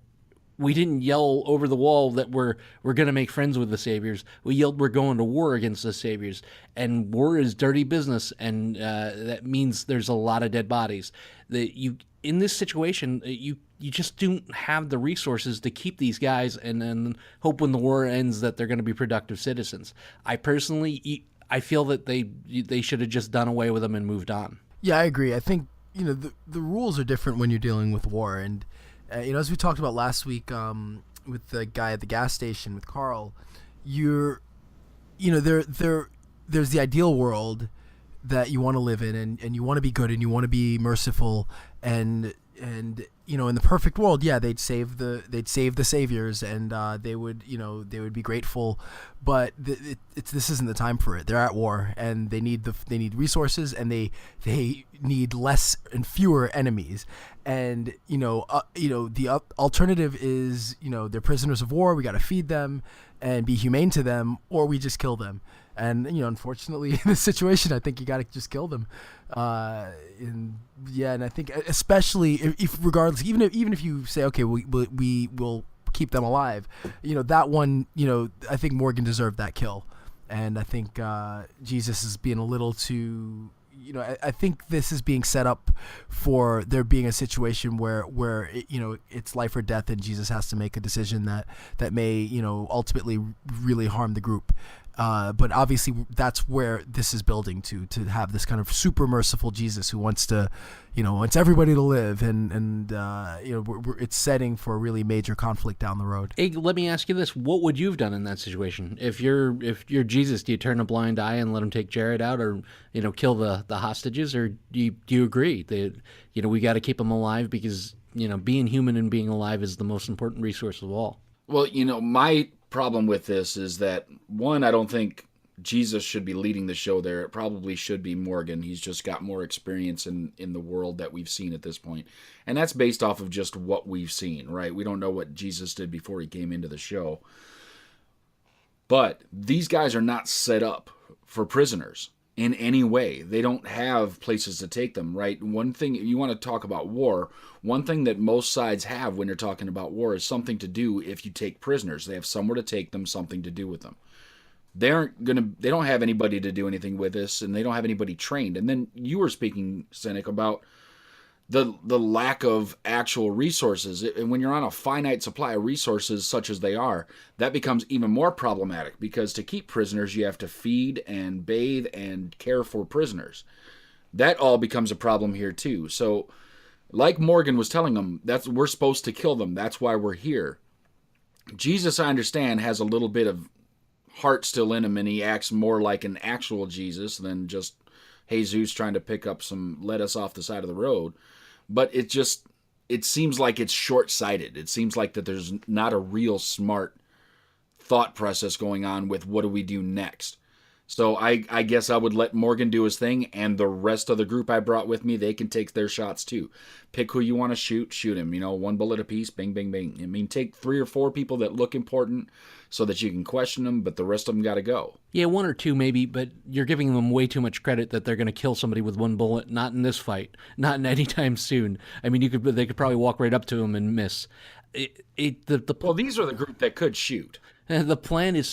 we didn't yell over the wall that we're going to make friends with the Saviors. We yelled we're going to war against the Saviors. And war is dirty business, and that means there's a lot of dead bodies. In this situation, you just don't have the resources to keep these guys and then hope when the war ends that they're going to be productive citizens. I personally, I feel that they should have just done away with them and moved on. Yeah, I agree. I think, the rules are different when you're dealing with war. And, as we talked about last week with the guy at the gas station with Carl, there's the ideal world that you want to live in, and you want to be good and you want to be merciful, and in the perfect world, yeah, they'd save the Saviors, and they would be grateful, but this isn't the time for it. They're at war, and they need resources, and they need less and fewer enemies, and the alternative is they're prisoners of war. We got to feed them and be humane to them, or we just kill them. And unfortunately, in this situation, I think you got to just kill them. And I think especially if regardless, even if you say, okay, we will keep them alive, that one, I think Morgan deserved that kill, and I think Jesus is being a little too. I think this is being set up for there being a situation where it's life or death, and Jesus has to make a decision that may ultimately really harm the group. But obviously that's where this is building to have this kind of super merciful Jesus who wants everybody to live, and it's setting for a really major conflict down the road. Hey, let me ask you this: what would you have done in that situation? If you're Jesus, do you turn a blind eye and let him take Jared out, or kill the hostages, or do you agree that we got to keep them alive because being human and being alive is the most important resource of all? Well, my problem with this is that, one, I don't think Jesus should be leading the show there. It probably should be Morgan. He's just got more experience in the world that we've seen at this point. And that's based off of just what we've seen, right? We don't know what Jesus did before he came into the show. But these guys are not set up for prisoners in any way. They don't have places to take them, right? One thing, you want to talk about war, one thing that most sides have when you're talking about war is something to do if you take prisoners. They have somewhere to take them, something to do with them. They don't have anybody to do anything with this, and they don't have anybody trained. And then you were speaking, Cinik, about the lack of actual resources. And when you're on a finite supply of resources such as they are, that becomes even more problematic, because to keep prisoners, you have to feed and bathe and care for prisoners. That all becomes a problem here too. So like Morgan was telling them, we're supposed to kill them. That's why we're here. Jesus, I understand, has a little bit of heart still in him, and he acts more like an actual Jesus than just Jesus trying to pick up some lettuce off the side of the road. But it seems like it's short-sighted. It seems like that there's not a real smart thought process going on with what do we do next. So I guess I would let Morgan do his thing, and the rest of the group I brought with me, they can take their shots too. Pick who you want to shoot him. One bullet apiece, bing, bing, bing. I mean, take 3 or 4 people that look important so that you can question them, but the rest of them got to go. Yeah, 1 or 2 maybe, but you're giving them way too much credit that they're going to kill somebody with 1 bullet. Not in this fight. Not in any time soon. I mean, they could probably walk right up to him and miss. Well, these are the group that could shoot. The plan is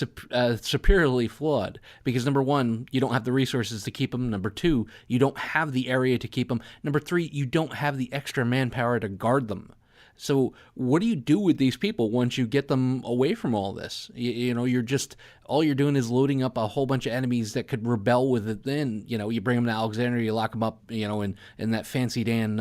superiorly flawed because, number 1, you don't have the resources to keep them. Number 2, you don't have the area to keep them. Number 3, you don't have the extra manpower to guard them. So what do you do with these people once you get them away from all this? All you're doing is loading up a whole bunch of enemies that could rebel with it. Then, you bring them to Alexandria, you lock them up, in that fancy Dan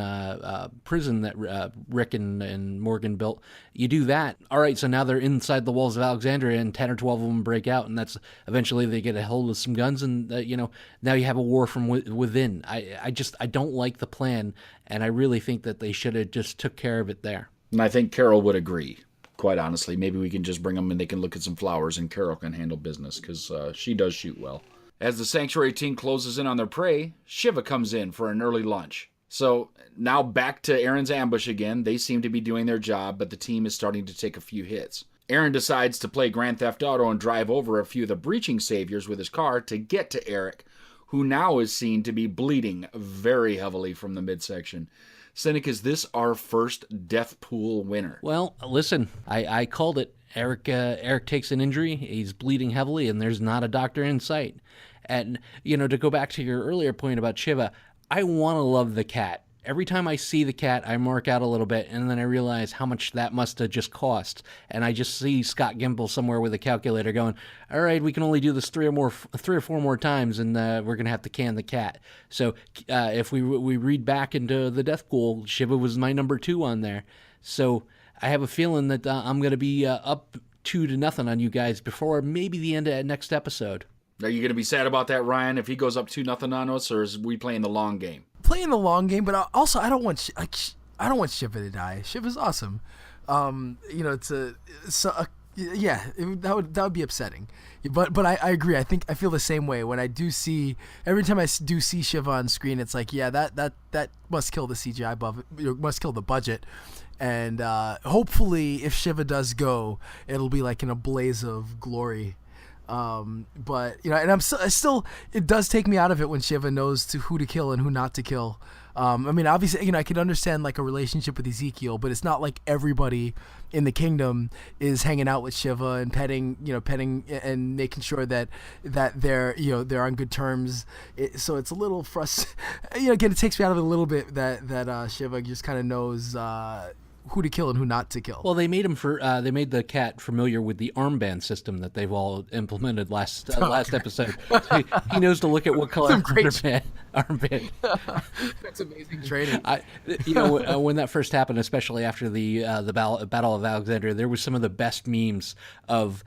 prison that Rick and Morgan built. You do that. All right, so now they're inside the walls of Alexandria, and 10 or 12 of them break out, and that's eventually they get a hold of some guns, and now you have a war from within. I don't like the plan, and I really think that they should have just took care of it there. And I think Carol would agree. Quite honestly, maybe we can just bring them and they can look at some flowers and Carol can handle business because she does shoot well. As the Sanctuary team closes in on their prey, Shiva comes in for an early lunch. So now back to Aaron's ambush again. They seem to be doing their job, but the team is starting to take a few hits. Aaron decides to play Grand Theft Auto and drive over a few of the breaching saviors with his car to get to Eric, who now is seen to be bleeding very heavily from the midsection. Cinik, is this our first death pool winner? Well, listen, I called it. Eric takes an injury, he's bleeding heavily, and there's not a doctor in sight. And, to go back to your earlier point about Shiva, I want to love the cat. Every time I see the cat, I mark out a little bit, and then I realize how much that must have just cost. And I just see Scott Gimple somewhere with a calculator going, all right, we can only do this 3 or 4 more times, and we're going to have to can the cat. So if we read back into the death pool, Shiva was my number 2 on there. So I have a feeling that I'm going to be up 2-0 on you guys before maybe the end of next episode. Are you going to be sad about that, Ryan, if he goes up 2-0 on us, or is we playing the long game? Playing the long game, but also I don't want Shiva to die. Shiva's awesome. That would be upsetting. But I agree. I feel the same way when I do see every time I do see Shiva on screen. It's like, yeah, that must kill the CGI above it, must kill the budget. And hopefully, if Shiva does go, it'll be like in a blaze of glory. But and I still it does take me out of it when Shiva knows who to kill and who not to kill. I mean, obviously, I can understand like a relationship with Ezekiel, but it's not like everybody in the kingdom is hanging out with Shiva and petting and making sure that they're on good terms. So it's a little frustrating. Again, it takes me out of it a little bit that Shiva just kind of knows who to kill and who not to kill. Well, they made the cat familiar with the armband system that they've all implemented last episode. So he knows to look at what color armband. That's amazing training. When that first happened, especially after the Battle of Alexandria, there was some of the best memes of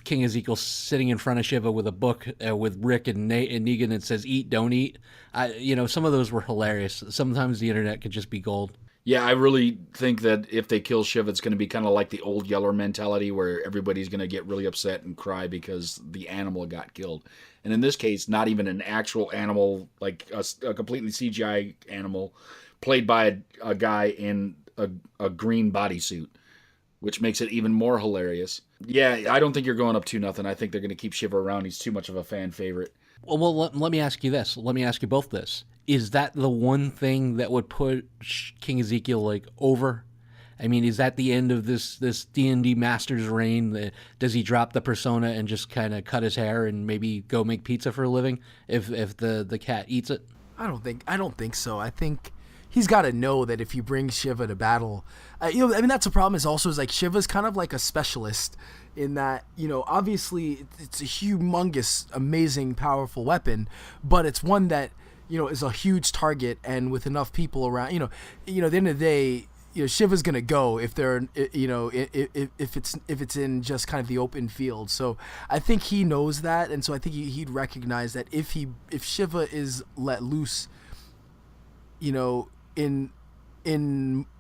King Ezekiel sitting in front of Shiva with a book with Rick and Negan that says "Eat, don't eat." Some of those were hilarious. Sometimes the internet could just be gold. Yeah, I really think that if they kill Shiv, it's going to be kind of like the old Yeller mentality where everybody's going to get really upset and cry because the animal got killed. And in this case, not even an actual animal, like a completely CGI animal, played by a guy in a green bodysuit, which makes it even more hilarious. Yeah, I don't think you're going up 2-0. I think they're going to keep Shiva around. He's too much of a fan favorite. Well, let me ask you this. Let me ask you both this. Is that the one thing that would put King Ezekiel over? I mean, is that the end of this D&D master's reign? Does he drop the persona and just kind of cut his hair and maybe go make pizza for a living if the cat eats it? I don't think so. I think he's got to know that if he brings Shiva to battle, that's a problem. Is like Shiva's kind of like a specialist in that, obviously it's a humongous, amazing, powerful weapon, but it's one that is a huge target, and with enough people around, at the end of the day, Shiva's gonna go if they're, if it's in just kind of the open field. So I think he knows that, and so I think he'd recognize that if Shiva is let loose, in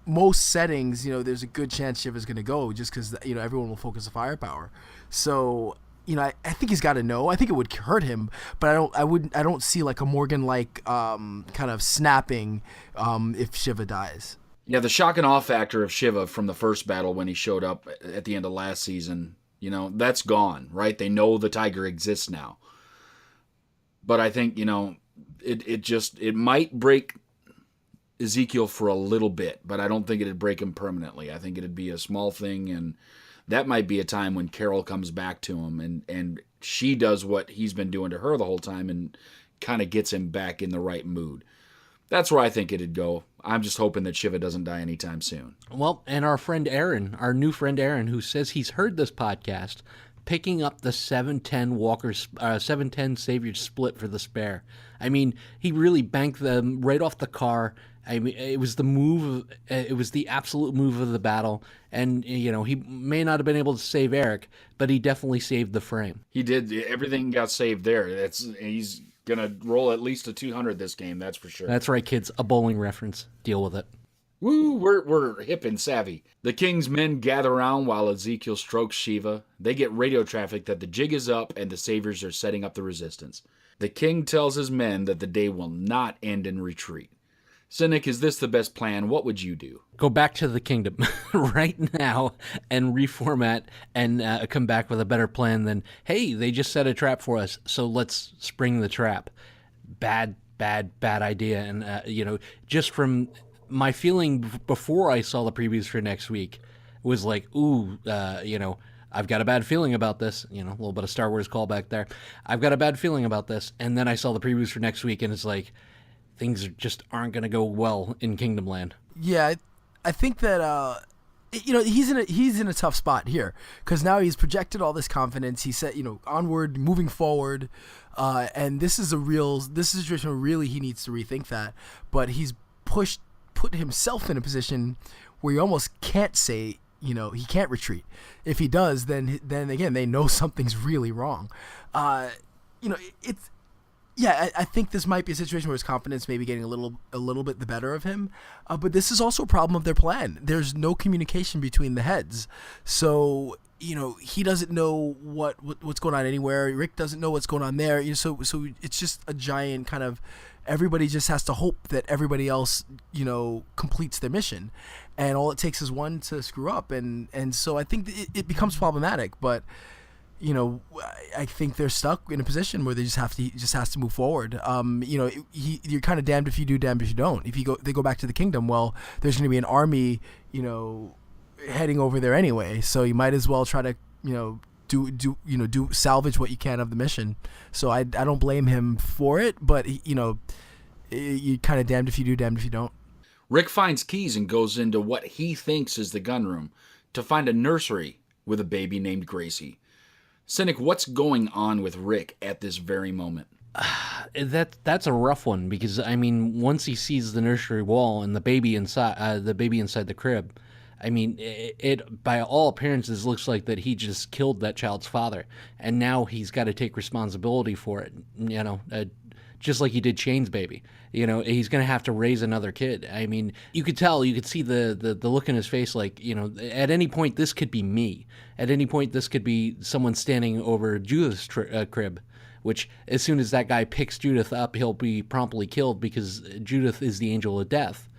most settings, there's a good chance Shiva's gonna go just because everyone will focus the firepower. So I think he's got to know. I think it would hurt him, but I don't see like a Morgan-like kind of snapping if Shiva dies. Yeah, the shock and awe factor of Shiva from the first battle when he showed up at the end of last season, that's gone, right? They know the tiger exists now. But I think, it might break Ezekiel for a little bit, but I don't think it'd break him permanently. I think it'd be a small thing, and that might be a time when Carol comes back to him and she does what he's been doing to her the whole time and kind of gets him back in the right mood. That's where I think it'd go. I'm just hoping that Shiva doesn't die anytime soon. Well, and our friend Aaron, our new friend Aaron, who says he's heard this podcast, picking up the 710 Walker's 710 Savior split for the spare. I mean, he really banked them right off the car. I mean, it was the move. It was the absolute move of the battle, and he may not have been able to save Eric, but he definitely saved the frame. He did. Everything got saved there. He's gonna roll at least a 200 this game. That's for sure. That's right, kids. A bowling reference. Deal with it. Woo! We're hip and savvy. The king's men gather around while Ezekiel strokes Shiva. They get radio traffic that the jig is up and the saviors are setting up the resistance. The king tells his men that the day will not end in retreat. Cinik, is this the best plan? What would you do? Go back to the kingdom right now and reformat and come back with a better plan than, hey, they just set a trap for us, so let's spring the trap. Bad idea. And, just from my feeling before I saw the previews for next week was like, I've got a bad feeling about this. A little bit of Star Wars callback there. I've got a bad feeling about this. And then I saw the previews for next week, and it's like, things just aren't going to go well in Kingdom Land. Yeah, I think that he's in a tough spot here because now he's projected all this confidence. He said, onward, moving forward, and this is a situation where really he needs to rethink that. But he's put himself in a position where you almost can't say, he can't retreat. If he does, then again they know something's really wrong. Yeah, I think this might be a situation where his confidence may be getting a little bit the better of him, but this is also a problem of their plan. There's no communication between the heads, so he doesn't know what's going on anywhere. Rick doesn't know what's going on there. So it's just a giant kind of everybody just has to hope that everybody else completes their mission, and all it takes is one to screw up, and so I think it becomes problematic, but. I think they're stuck in a position where they just has to move forward. You're kind of damned if you do, damned if you don't. If they go back to the kingdom, well, there's going to be an army, heading over there anyway. So you might as well try to, do salvage what you can of the mission. So I don't blame him for it, but you're kind of damned if you do, damned if you don't. Rick finds keys and goes into what he thinks is the gun room to find a nursery with a baby named Gracie. Cinik, what's going on with Rick at this very moment? That's a rough one because once he sees the nursery wall and the baby inside the crib, it by all appearances looks like that he just killed that child's father, and now he's got to take responsibility for it. Just like he did Shane's baby. He's going to have to raise another kid. You could see the look in his face like, at any point this could be me. At any point this could be someone standing over Judith's crib, which as soon as that guy picks Judith up, he'll be promptly killed because Judith is the angel of death.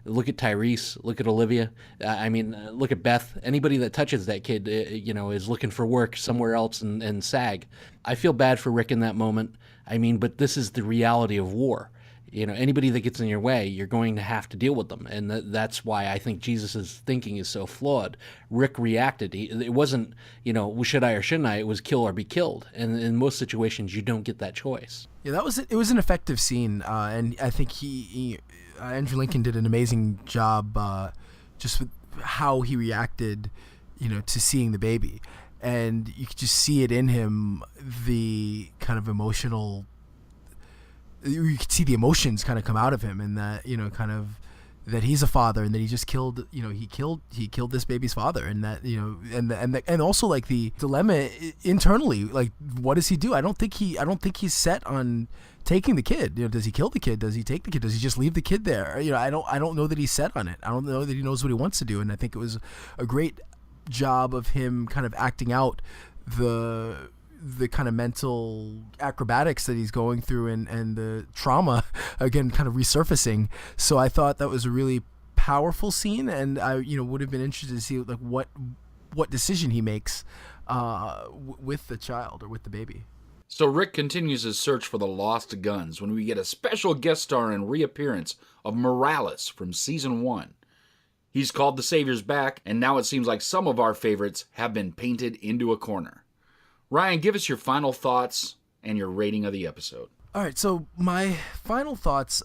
Look at Tyrese, look at Olivia, look at Beth. Anybody that touches that kid, is looking for work somewhere else and SAG. I feel bad for Rick in that moment. But this is the reality of war. Anybody that gets in your way, you're going to have to deal with them. And that's why I think Jesus' thinking is so flawed. Rick reacted. It wasn't, should I or shouldn't I? It was kill or be killed. And in most situations, you don't get that choice. Yeah, it was an effective scene. And I think Andrew Lincoln did an amazing job just with how he reacted, to seeing the baby. And you could just see it in him, the kind of emotional. You could see the emotions kind of come out of him, and that that he's a father, and that he just killed. He killed this baby's father, and that and also like the dilemma internally, like what does he do? I don't think he's set on taking the kid. Does he kill the kid? Does he take the kid? Does he just leave the kid there? I don't know that he's set on it. I don't know that he knows what he wants to do, and I think it was a great job of him kind of acting out the kind of mental acrobatics that he's going through and the trauma again kind of resurfacing. So I thought that was a really powerful scene, and I would have been interested to see like what decision he makes with the child or with the baby. So Rick continues his search for the lost guns when we get a special guest star and reappearance of Morales from Season 1. He's called the Saviors back, and now it seems like some of our favorites have been painted into a corner. Ryan, give us your final thoughts and your rating of the episode. All right, so my final thoughts,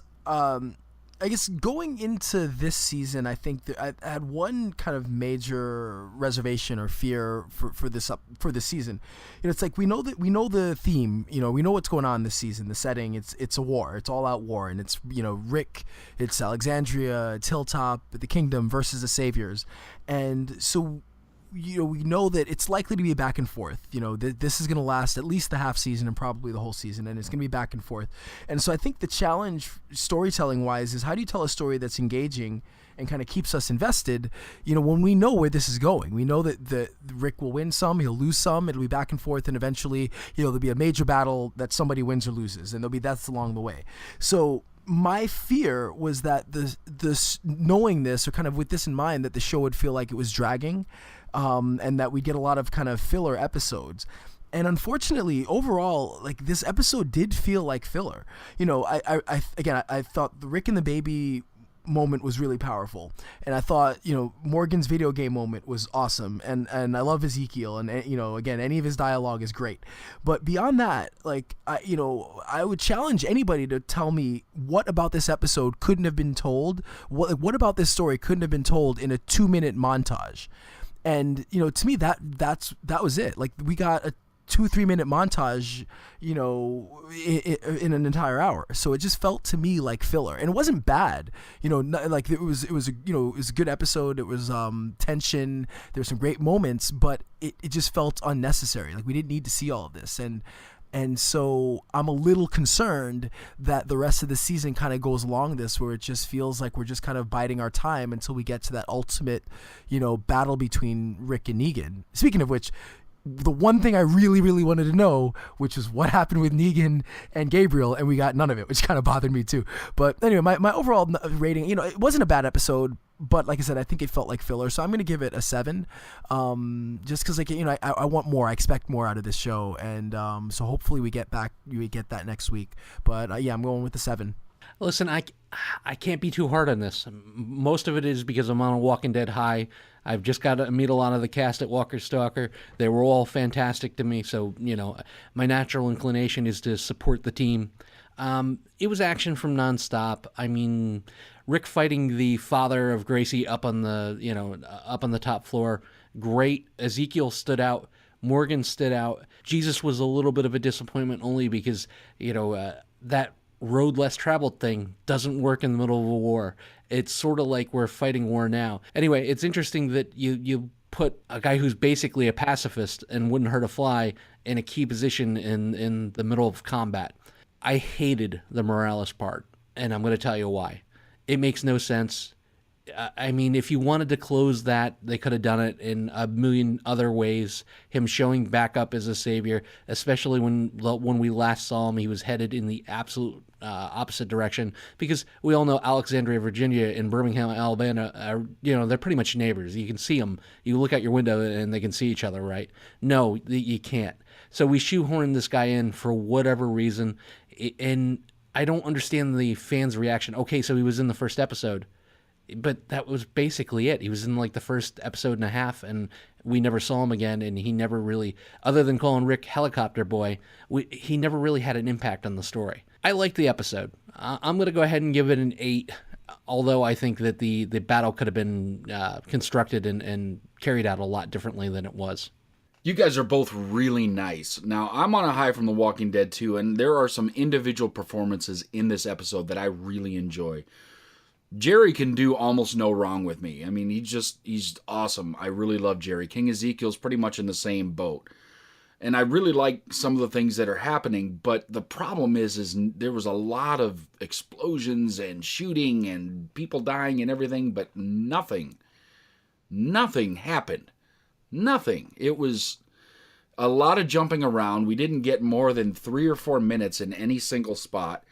I guess going into this season, I think that I had one kind of major reservation or fear for this season. It's like we know the theme. We know what's going on this season. The setting, it's a war. It's all out war, and it's Rick, it's Alexandria, it's Hilltop, the Kingdom versus the Saviors, and so. We know that it's likely to be back and forth. This is going to last at least the half season and probably the whole season, and it's going to be back and forth. And so I think the challenge, storytelling-wise, is how do you tell a story that's engaging and kind of keeps us invested, when we know where this is going. We know that Rick will win some, he'll lose some, it'll be back and forth, and eventually, there'll be a major battle that somebody wins or loses, and that's along the way. So my fear was that this knowing this, or kind of with this in mind, that the show would feel like it was dragging, and that we get a lot of kind of filler episodes. And unfortunately, overall, like this episode did feel like filler. I thought the Rick and the baby moment was really powerful, and I thought Morgan's video game moment was awesome, and I love Ezekiel, and again, any of his dialogue is great. But beyond that, like I would challenge anybody to tell me what about this episode couldn't have been told. What about this story couldn't have been told in a 2-minute montage? And to me that was it. Like we got a 2-3 minute montage, in an entire hour. So it just felt to me like filler, and it wasn't bad. Like it was a good episode. It was tension. There were some great moments, but it just felt unnecessary. Like we didn't need to see all of this, and so I'm a little concerned that the rest of the season kind of goes along this, where it just feels like we're just kind of biding our time until we get to that ultimate, battle between Rick and Negan. Speaking of which, the one thing I really, really wanted to know, which is what happened with Negan and Gabriel, and we got none of it, which kind of bothered me too. But anyway, my overall rating, it wasn't a bad episode, but like I said, I think it felt like filler, so I'm going to give it a 7, just because I want more. I expect more out of this show, and so hopefully we get that next week. But I'm going with the 7. Listen, I can't be too hard on this. Most of it is because I'm on a Walking Dead high. I've just got to meet a lot of the cast at Walker Stalker. They were all fantastic to me, so, my natural inclination is to support the team. It was action from nonstop. I mean, Rick fighting the father of Gracie up on the top floor, great. Ezekiel stood out. Morgan stood out. Jesus was a little bit of a disappointment only because, that road less traveled thing doesn't work in the middle of a war. It's sort of like we're fighting war now. Anyway, it's interesting that you put a guy who's basically a pacifist and wouldn't hurt a fly in a key position in the middle of combat. I hated the Morales part, and I'm going to tell you why. It makes no sense. I mean, if you wanted to close that, they could have done it in a million other ways. Him showing back up as a savior, especially when we last saw him, he was headed in the absolute opposite direction. Because we all know Alexandria, Virginia, and Birmingham, Alabama, are, they're pretty much neighbors. You can see them. You look out your window and they can see each other, right? No, you can't. So we shoehorn this guy in for whatever reason, and I don't understand the fans' reaction. Okay, so he was in the first episode. But that was basically it. He was in like the first episode and a half, and we never saw him again, and he never really, other than calling Rick Helicopter Boy, he never really had an impact on the story. I liked the episode. I'm going to go ahead and give it an 8, although I think that the battle could have been constructed and carried out a lot differently than it was. You guys are both really nice. Now, I'm on a high from The Walking Dead too, and there are some individual performances in this episode that I really enjoy. Jerry can do almost no wrong with me. I mean, he's awesome. I really love Jerry. King Ezekiel's pretty much in the same boat. And I really like some of the things that are happening, but the problem is there was a lot of explosions and shooting and people dying and everything, but nothing happened. Nothing. It was, A lot of jumping around. We didn't get more than 3 or 4 minutes in any single spot.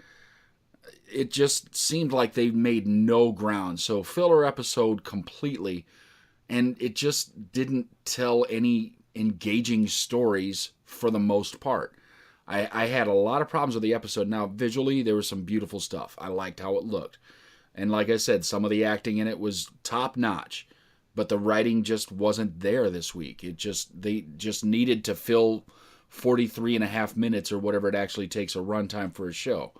It just seemed like they made no ground. So filler episode completely. And it just didn't tell any engaging stories for the most part. I had a lot of problems with the episode. Now, visually, there was some beautiful stuff. I liked how it looked. And like I said, some of the acting in it was top-notch. But the writing just wasn't there this week. They just needed to fill 43 and a half minutes or whatever it actually takes a runtime for a show.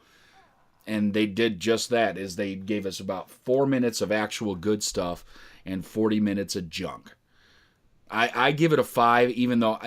And they did just that, is they gave us about 4 minutes of actual good stuff and 40 minutes of junk. I give it a 5, even though,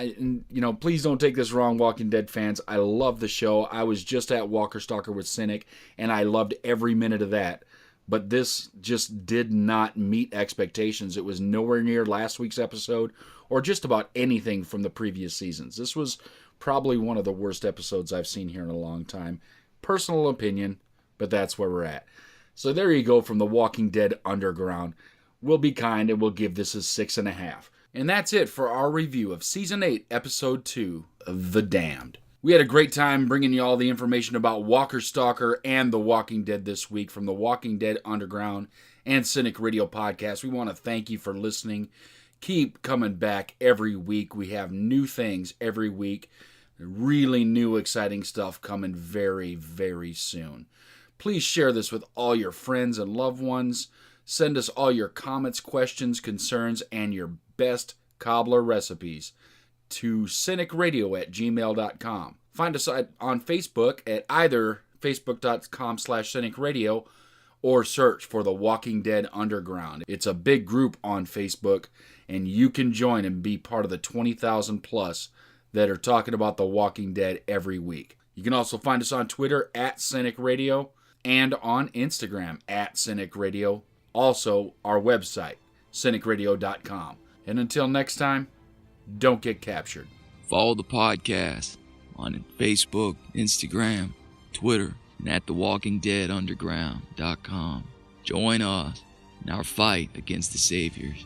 please don't take this wrong, Walking Dead fans. I love the show. I was just at Walker Stalker with Cinik, and I loved every minute of that. But this just did not meet expectations. It was nowhere near last week's episode or just about anything from the previous seasons. This was probably one of the worst episodes I've seen here in a long time. Personal opinion, but that's where we're at. So there you go from The Walking Dead Underground. We'll be kind and we'll give this a 6.5. And that's it for our review of Season 8, Episode 2, The Damned. We had a great time bringing you all the information about Walker Stalker and The Walking Dead this week from The Walking Dead Underground and Cinik Radio podcast. We want to thank you for listening. Keep coming back every week. We have new things every week. Really new, exciting stuff coming very, very soon. Please share this with all your friends and loved ones. Send us all your comments, questions, concerns, and your best cobbler recipes to CINIKRADIO@gmail.com. Find us on Facebook at either facebook.com/CINIKRADIO or search for The Walking Dead Underground. It's a big group on Facebook, and you can join and be part of the 20,000 plus that are talking about The Walking Dead every week. You can also find us on Twitter at CINIKRADIO and on Instagram at CINIKRADIO. Also, our website, CINIKRADIO.com. And until next time, don't get captured. Follow the podcast on Facebook, Instagram, Twitter, and at thewalkingdeadunderground.com. Join us in our fight against the saviors.